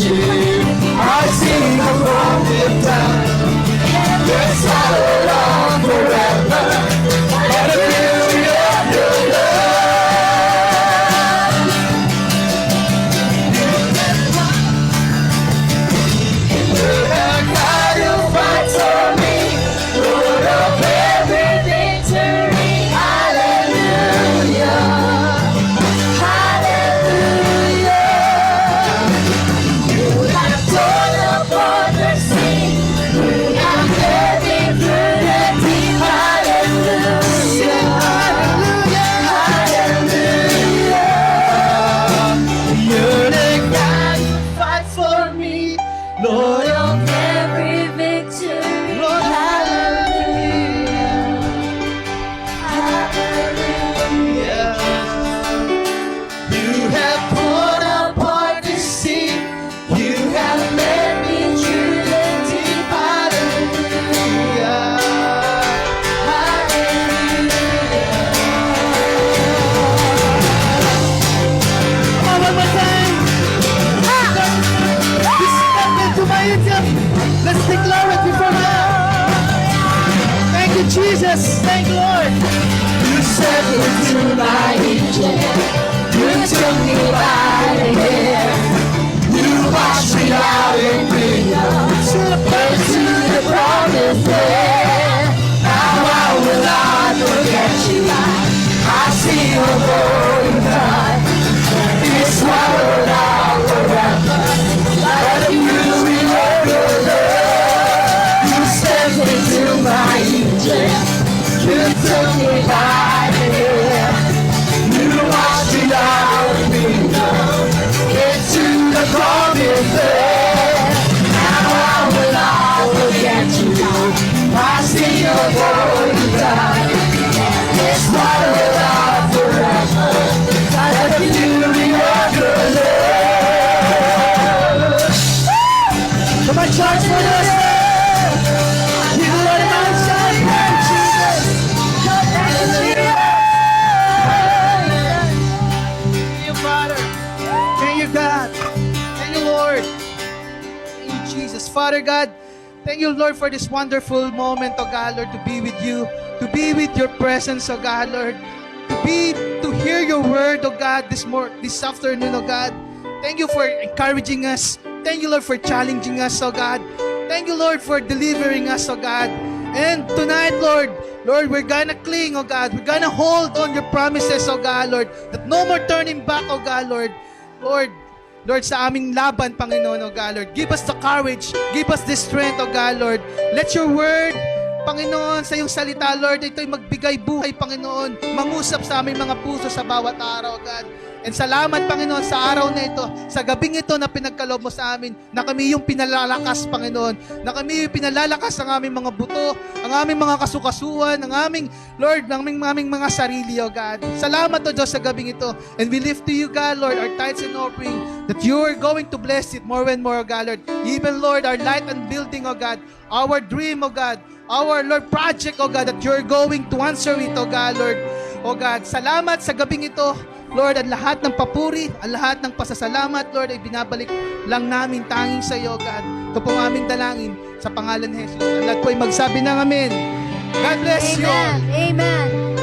angel. I sing a broken down. Yes, I will on forever. And the beauty of your love. The God who fights for me, Lord of every victory. Hallelujah. Hallelujah. You have torn apart the sea. You have led me through the deep. Hallelujah. Hallelujah. You're the God who fights for me, Lord of Every victory. Lord, hallelujah. Hallelujah. You have torn apart the sea. You have led me through the deep. Hallelujah. Come on, one more time. Just step into my Egypt. Let's declare it before God. Thank you, Jesus. Thank you, Lord. You set me to my Egypt. You took me by the hand. You washed me out in freedom. To the promised land. Now I will not forget you. I see your glory God. It's swallowed out forever. Like the beauty of your love. You sent me to my Egypt. You took me by the hand. You washed me out of freedom into the promised land. Now I will not forget you. I see your glory God. It's swallowed out forever. Like the beauty of your love. Come on, church, for us. Give the Lord a nice shout. Thank you, Jesus. Thank you, Father. Thank you, God. Thank you, Lord. Thank you, Jesus. Father God, thank you, Lord, for this wonderful moment, oh God, Lord, to be with you, to be with your presence, oh God, Lord, to hear your word, oh God, this afternoon, oh God. Thank you for encouraging us. Thank you, Lord, for challenging us, oh God. Thank you, Lord, for delivering us, oh God. And tonight, Lord, we're gonna cling, oh God. We're gonna hold on your promises, oh God, Lord. That no more turning back, oh God, Lord. Lord, sa aming laban, Panginoon, oh God, Lord. Give us the courage. Give us the strength, oh God, Lord. Let your word, Panginoon, sa iyong salita, Lord, ito'y magbigay buhay, Panginoon. Mangusap sa aming mga puso sa bawat araw, God. And salamat, Panginoon, sa araw na ito, sa gabing ito na pinagkaloob mo sa amin, na kami yung pinalalakas, Panginoon, na kami yung pinalalakas ang aming mga buto, ang aming mga kasukasuan, ang aming, Lord, ang aming mga sarili, oh God. Salamat, O Diyos, sa gabing ito. And we lift to you, God, Lord, our tithes and offering, that you are going to bless it more and more, oh God, Lord. Even, Lord, our light and building, oh God, our dream, oh God, our, Lord, project, oh God, that you're going to answer it, oh God, Lord. Oh God, salamat sa gabing ito, Lord, ang lahat ng papuri, ang lahat ng pasasalamat, Lord, ay binabalik lang namin tanging sa iyo, God. Ito po ang aming dalangin sa pangalan ni Jesus. Ang lahat po ay magsabi ng amen. God bless you all. Amen. Amen.